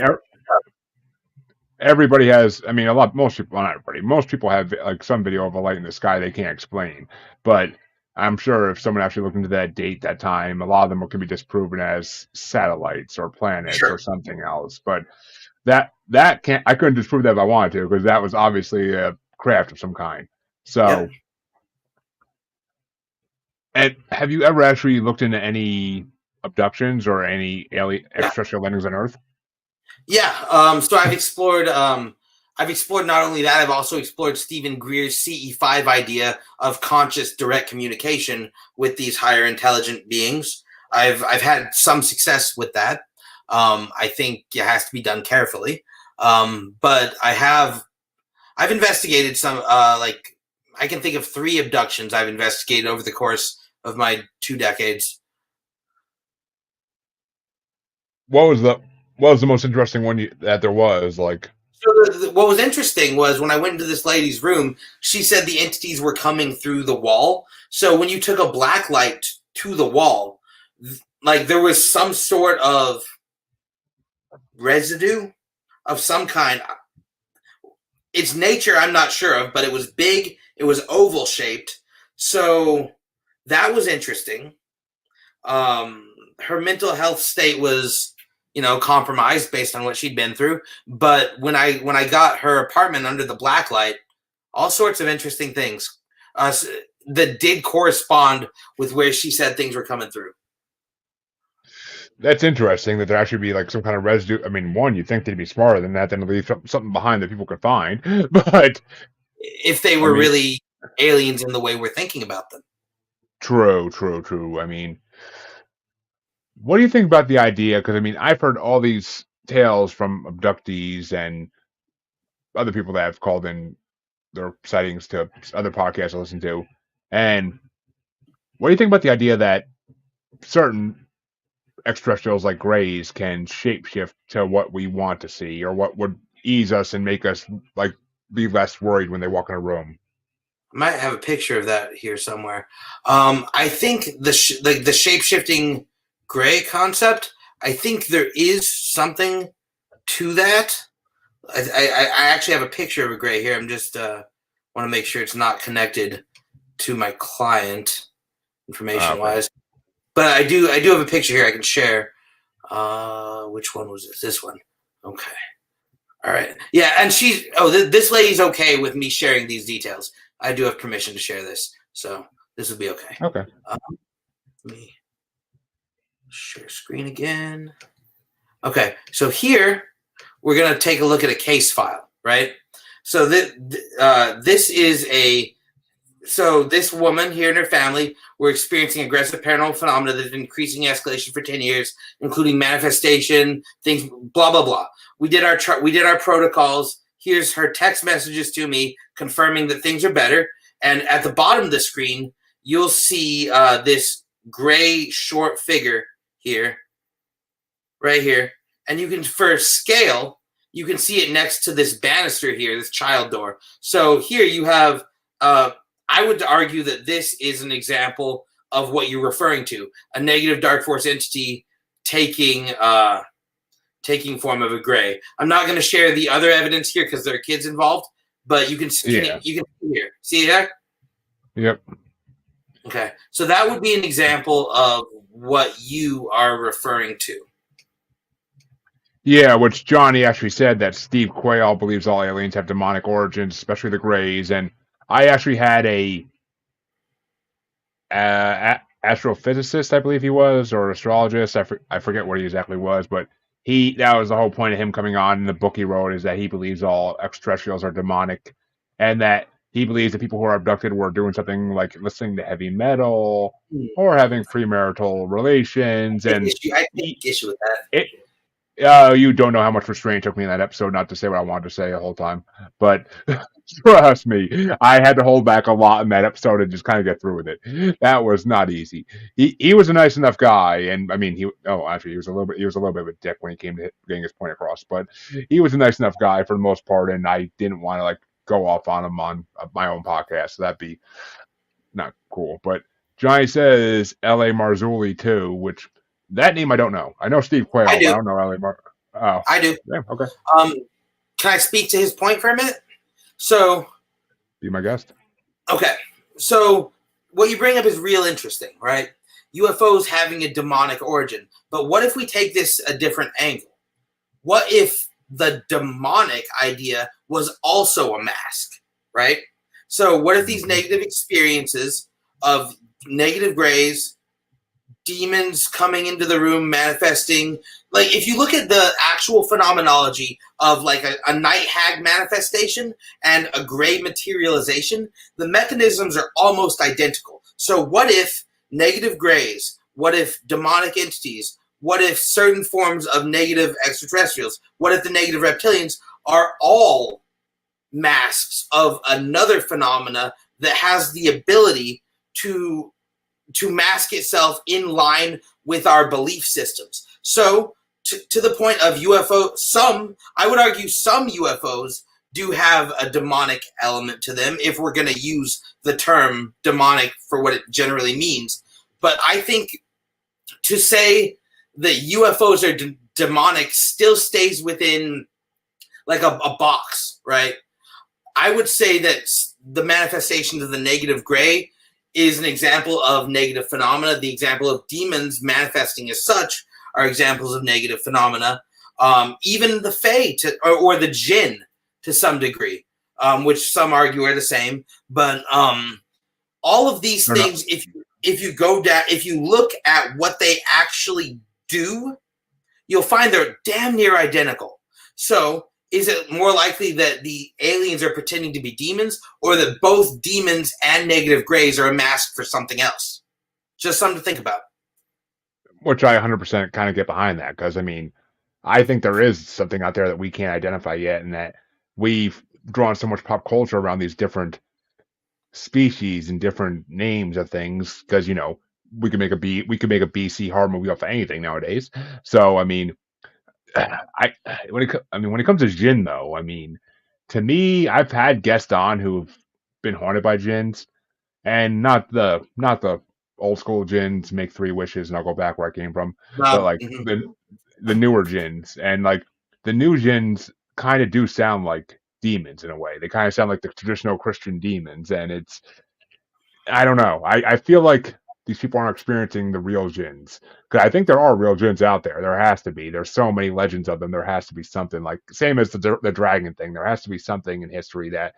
everybody has. I mean, most people, not everybody. Most people have like some video of a light in the sky they can't explain. But I'm sure if someone actually looked into that date, that time, a lot of them can be disproven as satellites or planets or something else. But that can't. I couldn't disprove that if I wanted to, because that was obviously a craft of some kind. So. Yeah. And have you ever actually looked into any abductions or any alien extraterrestrial landings on Earth? Yeah. So I've explored not only that, I've also explored Stephen Greer's CE5 idea of conscious direct communication with these higher intelligent beings. I've had some success with that. I think it has to be done carefully. But I've investigated some, like I can think of 3 abductions I've investigated over the course of my 2 decades. What was the most interesting one that there was? Like, so what was interesting was when I went into this lady's room, she said the entities were coming through the wall. So when you took a black light to the wall, like there was some sort of residue of some kind. Its nature I'm not sure of, but it was big. It was oval shaped. So that was interesting. Her mental health state was, compromised based on what she'd been through. But when I got her apartment under the black light, all sorts of interesting things that did correspond with where she said things were coming through. That's interesting that there actually be like some kind of residue. I mean, one, you'd think they'd be smarter than that, than leave something behind that people could find. But if they were really aliens in the way we're thinking about them. True. I mean, what do you think about the idea? Because, I mean, I've heard all these tales from abductees and other people that have called in their sightings to other podcasts I listen to. And what do you think about the idea that certain extraterrestrials like Greys can shapeshift to what we want to see, or what would ease us and make us like be less worried when they walk in a room? I might have a picture of that here somewhere. I think the shape-shifting Grey concept, I think there is something to that. I actually have a picture of a gray here. I'm just want to make sure it's not connected to my client information wise. But I do have a picture here I can share. Which one was this? This one. Okay. All right. Yeah, and this lady's okay with me sharing these details. I do have permission to share this, so this will be okay. Okay. Let me share screen again. Okay, so here we're gonna take a look at a case file, right? So this is this woman here and her family were experiencing aggressive paranormal phenomena that have been increasing escalation for 10 years, including manifestation, things, blah, blah, blah. We did our protocols. Here's her text messages to me confirming that things are better. And at the bottom of the screen, you'll see this gray short figure here, right here. And you can, for scale, you can see it next to this banister here, this child door. So here you have, I would argue that this is an example of what you're referring to, a negative dark force entity taking form of a gray. I'm not going to share the other evidence here because there are kids involved, but you can see here. See that? Yep. Okay. So that would be an example of what you are referring to. Yeah, which Johnny actually said that Steve Quayle believes all aliens have demonic origins, especially the Greys. And I actually had a astrophysicist, I believe he was, or astrologist. I forget what he exactly was, but that was the whole point of him coming on in the book he wrote, is that he believes all extraterrestrials are demonic, and that he believes that people who are abducted were doing something like listening to heavy metal or having premarital relations. And I take issue with that. You don't know how much restraint took me in that episode not to say what I wanted to say the whole time. But trust me, I had to hold back a lot in that episode and just kind of get through with it. That was not easy. He was a nice enough guy, and I mean, he was a little bit of a dick when he came to getting his point across. But he was a nice enough guy for the most part, and I didn't want to go off on him on my own podcast. So that'd be not cool. But Johnny says L.A. Marzulli too, which. That name I don't know. I know Steve Quayle, but I don't know Ellie Mar. Oh, I do. Yeah, okay. Can I speak to his point for a minute? So, be my guest. Okay. So, what you bring up is real interesting, right? UFOs having a demonic origin. But what if we take this a different angle? What if the demonic idea was also a mask, right? So, what if these negative experiences of negative grays, demons coming into the room, manifesting, if you look at the actual phenomenology of a night hag manifestation and a gray materialization, the mechanisms are almost identical. So what if negative grays, what if demonic entities, what if certain forms of negative extraterrestrials, what if the negative reptilians are all masks of another phenomena that has the ability to mask itself in line with our belief systems. So to the point of UFO, I would argue some UFOs do have a demonic element to them if we're going to use the term demonic for what it generally means. But I think to say that UFOs are demonic still stays within a box, right? I would say that the manifestations of the negative gray is an example of negative phenomena. The example of demons manifesting as such are examples of negative phenomena. Even the Fae or the Jinn to some degree, which some argue are the same. But all of these things, if you look at what they actually do, you'll find they're damn near identical. So is it more likely that the aliens are pretending to be demons, or that both demons and negative grays are a mask for something else? Just something to think about. Which I 100% kind of get behind that, because, I mean, I think there is something out there that we can't identify yet, and that we've drawn so much pop culture around these different species and different names of things, because, we could make a BC horror movie off of anything nowadays. So, I mean, when it comes to Jinn, though, I mean, to me, I've had guests on who've been haunted by Jinns, and not the old school Jinns make 3 wishes and I'll go back where I came from, but the newer jinns, and like the new jinns kind of do sound like demons in a way. They kind of sound like the traditional Christian demons, and it's I don't know. I feel like these people aren't experiencing the real jinns because I think there are real jinns out there. There has to be. There's so many legends of them. There has to be something like same as the dragon thing. There has to be something in history that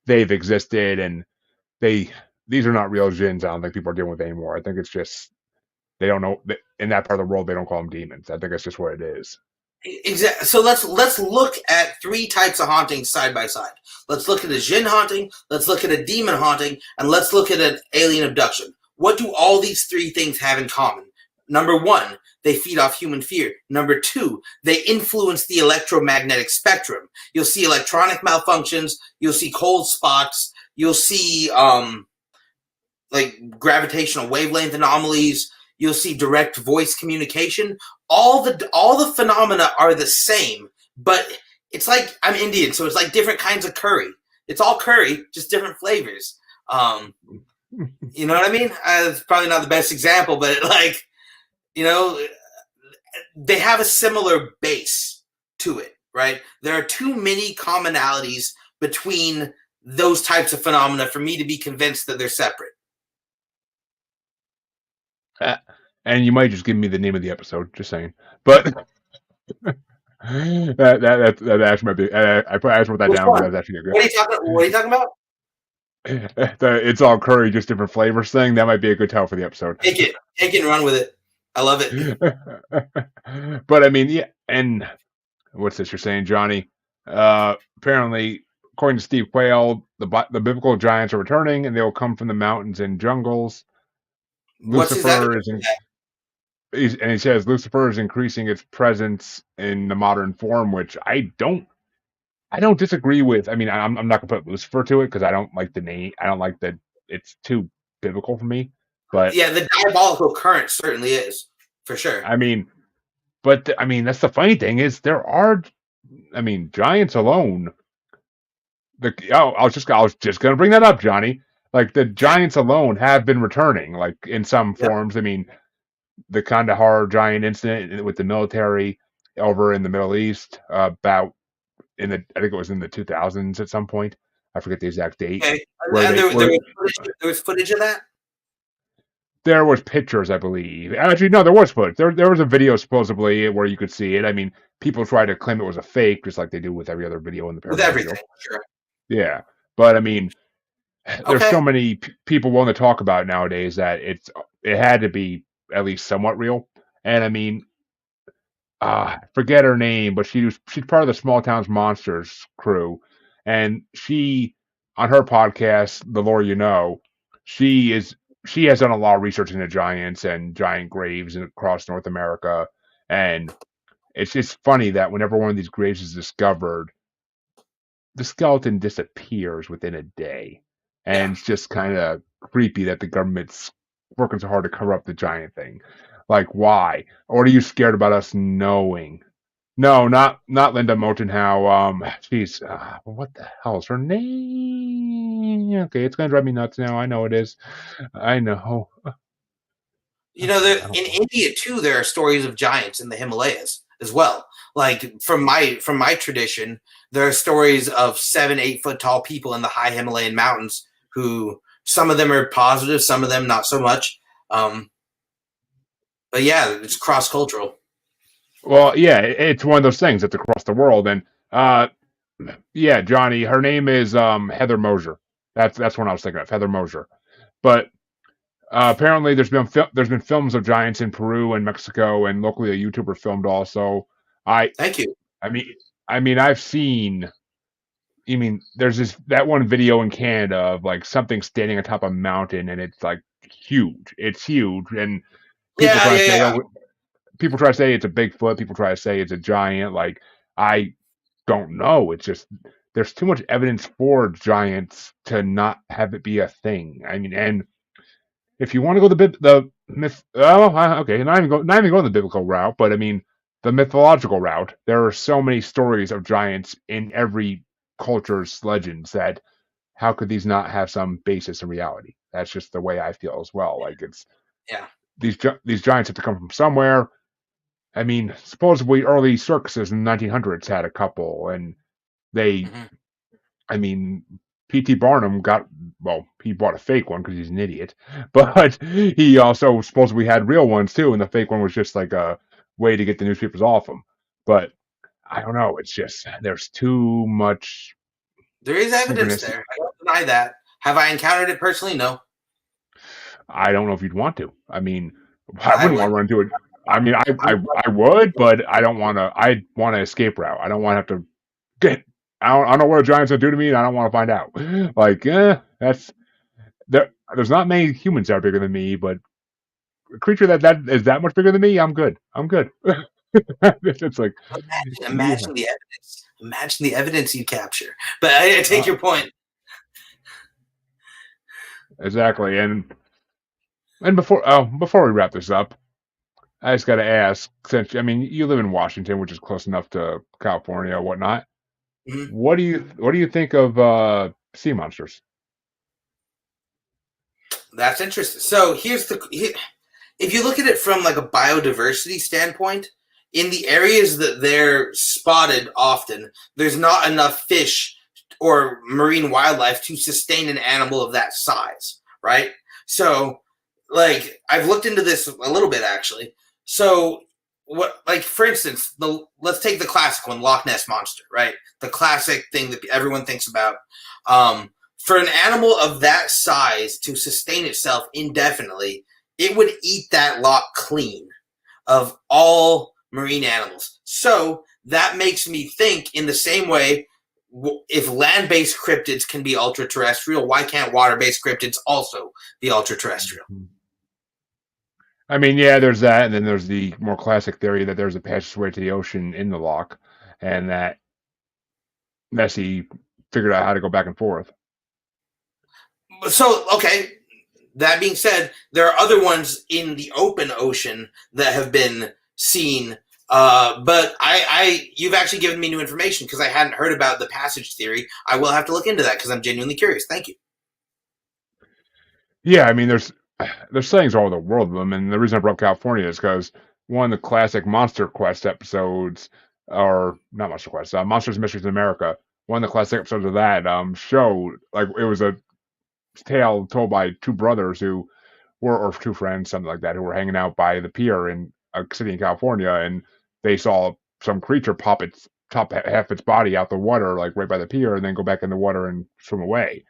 they've existed and they these are not real jinns. I don't think people are dealing with anymore. I think it's just they don't know in that part of the world they don't call them demons. I think it's just what it is. Exactly. So let's look at 3 types of hauntings side by side. Let's look at a jinn haunting, let's look at a demon haunting, and let's look at an alien abduction. What do all these 3 things have in common? Number 1, they feed off human fear. Number 2, they influence the electromagnetic spectrum. You'll see electronic malfunctions, you'll see cold spots, you'll see like gravitational wavelength anomalies, you'll see direct voice communication. All the phenomena are the same, but it's like I'm Indian, so it's like different kinds of curry. It's all curry, just different flavors. You know what I mean? It's probably not the best example, but like, you know, they have a similar base to it, right? There are too many commonalities between those types of phenomena for me to be convinced that they're separate. And you might just give me the name of the episode, just saying. But that actually might be. I just wrote that Which down, one? but that's actually good. What are you talking about? It's all curry, just different flavors thing. That might be a good title for the episode. Take it and run with it. I love it. But I mean, yeah. And what's this you're saying, Johnny? Apparently, according to Steve Quayle, the biblical giants are returning, and they will come from the mountains and jungles. Lucifer is and he says Lucifer is increasing its presence in the modern form, which I don't disagree with. I mean, I'm not gonna put Lucifer to it because I don't like the name. I don't like that it's too biblical for me. But yeah, the diabolical current certainly is for sure. I mean, that's the funny thing is there are, giants alone. I was just gonna bring that up, Johnny. Like the giants alone have been returning, like in some forms. I mean, the Kandahar giant incident with the military over in the Middle East I think it was in the 2000s at some point. I forget the exact date. Okay. And there was footage of that? There was pictures, I believe. Actually, no, there was footage. There was a video supposedly where you could see it. I mean, people try to claim it was a fake, just like they do with every other video in the paranormal. With everything, sure. Yeah, but I mean, there's so many people willing to talk about it nowadays that it had to be at least somewhat real. And I mean, forget her name, but she's part of the Small Towns Monsters crew, and she on her podcast, The Lore You Know, she has done a lot of research into giants and giant graves across North America, and it's just funny that whenever one of these graves is discovered, the skeleton disappears within a day. And it's just kind of creepy that the government's working so hard to cover up the giant thing. Like, why? Or are you scared about us knowing? No, not Linda Motenhow. She's what the hell is her name? Okay, it's gonna drive me nuts now. I know it is. I know. You know, in India too, there are stories of giants in the Himalayas as well. Like from my tradition, there are stories of 7-8 foot tall people in the high Himalayan mountains who some of them are positive, some of them not so much. But yeah, it's cross cultural. Well, yeah, it's one of those things that's across the world, and yeah, Johnny, her name is Heather Mosier. That's what I was thinking of, Heather Mosier. But apparently, there's been films of giants in Peru and Mexico, and locally a YouTuber filmed also. Thank you. I mean, I've seen. There's that one video in Canada of like something standing on top of a mountain, and it's like huge. It's huge, and people try to say it's a Bigfoot. People try to say it's a giant. Like, I don't know. It's just there's too much evidence for giants to not have it be a thing. I mean, and if you want to go the myth, okay, not even going the biblical route, but I mean the mythological route. There are so many stories of giants in every culture's legends that how could these not have some basis in reality? That's just the way I feel as well. Like it's these giants have to come from somewhere. I mean, supposedly early circuses in the 1900s had a couple, and they, Mhm. I mean, P.T. Barnum he bought a fake one because he's an idiot, but he also supposedly had real ones too, and the fake one was just like a way to get the newspapers off him. But I don't know, it's just, there's too much There is evidence synchronicity. there. I don't deny that. Have I encountered it personally? No. I don't know if you'd want to. I mean, I I wouldn't want would. to run into it. I mean, I would, but I don't want to. I want an escape route. I don't want to have to get. I don't know what a giant's gonna do to me, and I don't want to find out. Like, that's there. There's not many humans that are bigger than me, but a creature that is that much bigger than me, I'm good. I'm good. It's like, yeah, Imagine the evidence. Imagine the evidence you capture. But I take your point. exactly. And before we wrap this up, I just got to ask, since I mean, you live in Washington, which is close enough to California or whatnot. Mhm. What do you think of sea monsters? That's interesting. So if you look at it from like a biodiversity standpoint, in the areas that they're spotted often, there's not enough fish or marine wildlife to sustain an animal of that size, right? So, like, I've looked into this a little bit actually. So, what, like, for instance, let's take the classic one, Loch Ness monster, right? The classic thing that everyone thinks about. For an animal of that size to sustain itself indefinitely, it would eat that loch clean of all marine animals. So that makes me think in the same way, if land-based cryptids can be ultra-terrestrial, why can't water-based cryptids also be ultra-terrestrial? I mean, yeah, there's that, and then there's the more classic theory that there's a passageway to the ocean in the loch, and that Nessie figured out how to go back and forth. So, okay, that being said, there are other ones in the open ocean that have been seen. But you've actually given me new information because I hadn't heard about the passage theory. I will have to look into that because I'm genuinely curious. Thank you. Yeah, I mean, there's sightings all over the world of them, and the reason I brought up California is because one of the classic Monster Quest episodes, or not Monster Quest, Monsters and Mysteries in America. One of the classic episodes of that showed, like, it was a tale told by two brothers who were, or two friends, something like that, who were hanging out by the pier in a city in California, and they saw some creature pop its top half its body out the water, like right by the pier, and then go back in the water and swim away.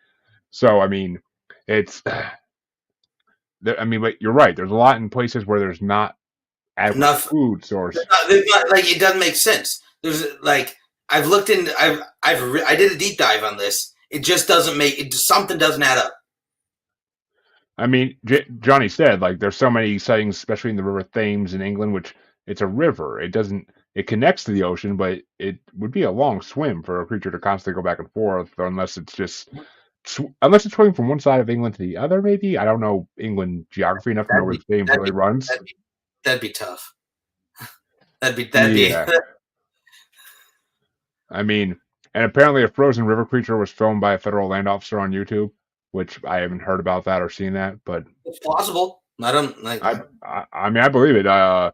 So, I mean, it's. I mean, but you're right. There's a lot in places where there's not adequate Enough. food source. Like, it doesn't make sense. There's like I've looked into. I did a deep dive on this. It just doesn't make it. Something doesn't add up. I mean, Johnny said, like, there's so many sightings, especially in the River Thames in England, which it's a river. It connects to the ocean, but it would be a long swim for a creature to constantly go back and forth, unless it's just, unless it's swimming from one side of England to the other, maybe. I don't know England geography enough to know where the Thames really runs. That'd be tough. That'd be. Yeah. I mean, and apparently a frozen river creature was filmed by a federal land officer on YouTube, which I haven't heard about that or seen that, but It's plausible. I don't like. I mean, I believe it.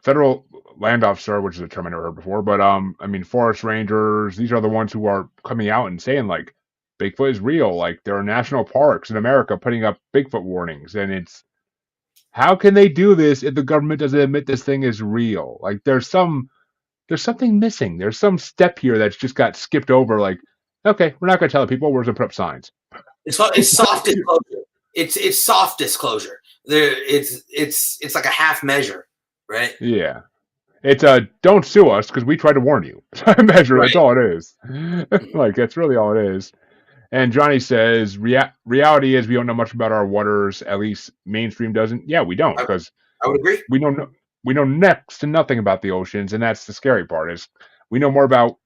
Federal land officer, which is a term I never heard before, but I mean, forest rangers. These are the ones who are coming out and saying, like, Bigfoot is real. Like, there are national parks in America putting up Bigfoot warnings, and it's, how can they do this if the government doesn't admit this thing is real? Like, there's something missing. There's some step here that's just got skipped over. Like, okay, we're not going to tell people. We're going to put up signs. It's soft disclosure. It's soft disclosure. It's like a half measure, right? Yeah. It's don't sue us because we tried to warn you. Measure, right. That's all it is. Like, that's really all it is. And Johnny says, reality is we don't know much about our waters, at least mainstream doesn't. Yeah, we don't, because I would agree. We know next to nothing about the oceans, and that's the scary part, is we know more about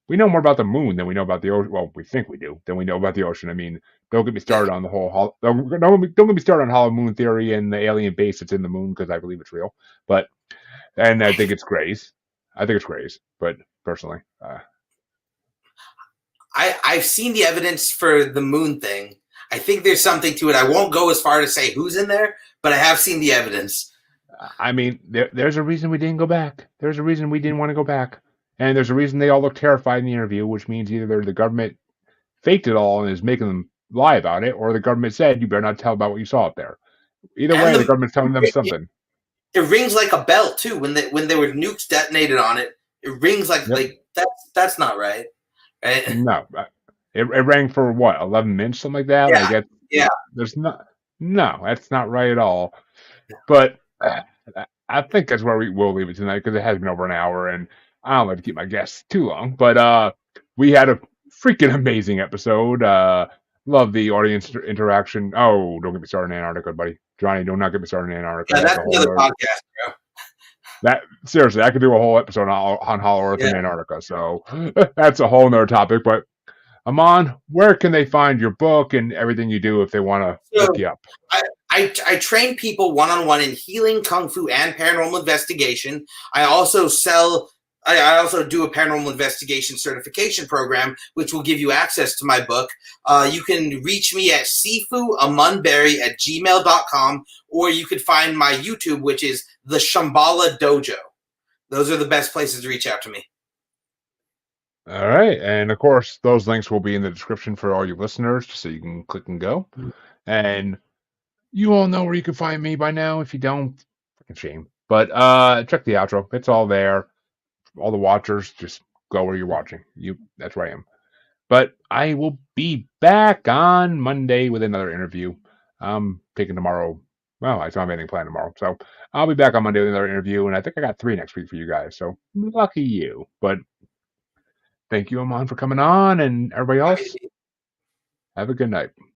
the moon than we know about the ocean. Well, we think we do, than we know about the ocean. I mean, don't get me started on the whole don't get me started on hollow moon theory and the alien base that's in the moon, because I believe it's real. But and I think it's crazy. But personally, I've seen the evidence for the moon thing. I think there's something to it. I won't go as far to say who's in there, but I have seen the evidence. I mean, there's a reason we didn't go back. There's a reason we didn't want to go back. And there's a reason they all look terrified in the interview, which means either the government faked it all and is making them lie about it, or the government said, you better not tell about what you saw up there. Either way, the government's telling them something. It rings like a bell, too. When there were nukes detonated on it, it rings like that's not right. Right? No. It rang for what, 11 minutes, something like that? Yeah. Like Yeah. There's not. No, that's not right at all. But I think that's where we will leave it tonight because it has been over an hour, and I don't like to keep my guests too long. But we had a freaking amazing episode. Love the audience interaction. Oh, don't get me started in Antarctica, buddy. Johnny, do not get me started in Antarctica. Yeah, that's another podcast, bro. That seriously, I could do a whole episode on Hollow Earth in Antarctica. So that's a whole nother topic. But Aman, where can they find your book and everything you do if they want to look you up? I train people one-on-one in healing, kung fu, and paranormal investigation. I also do a paranormal investigation certification program, which will give you access to my book. You can reach me at Sifu Aman Berry at gmail.com, or you could find my YouTube, which is the Shambhala Dojo. Those are the best places to reach out to me. All right. And of course, those links will be in the description for all you listeners, so you can click and go. And you all know where you can find me by now. If you don't, freaking shame. But check the outro. It's all there. All the watchers, just go where you're watching. That's where I am. But I will be back on Monday with another interview. I'm taking tomorrow. Well, I don't have anything planned tomorrow. So I'll be back on Monday with another interview. And I think I got 3 next week for you guys. So lucky you. But thank you, Aman, for coming on. And everybody else, have a good night.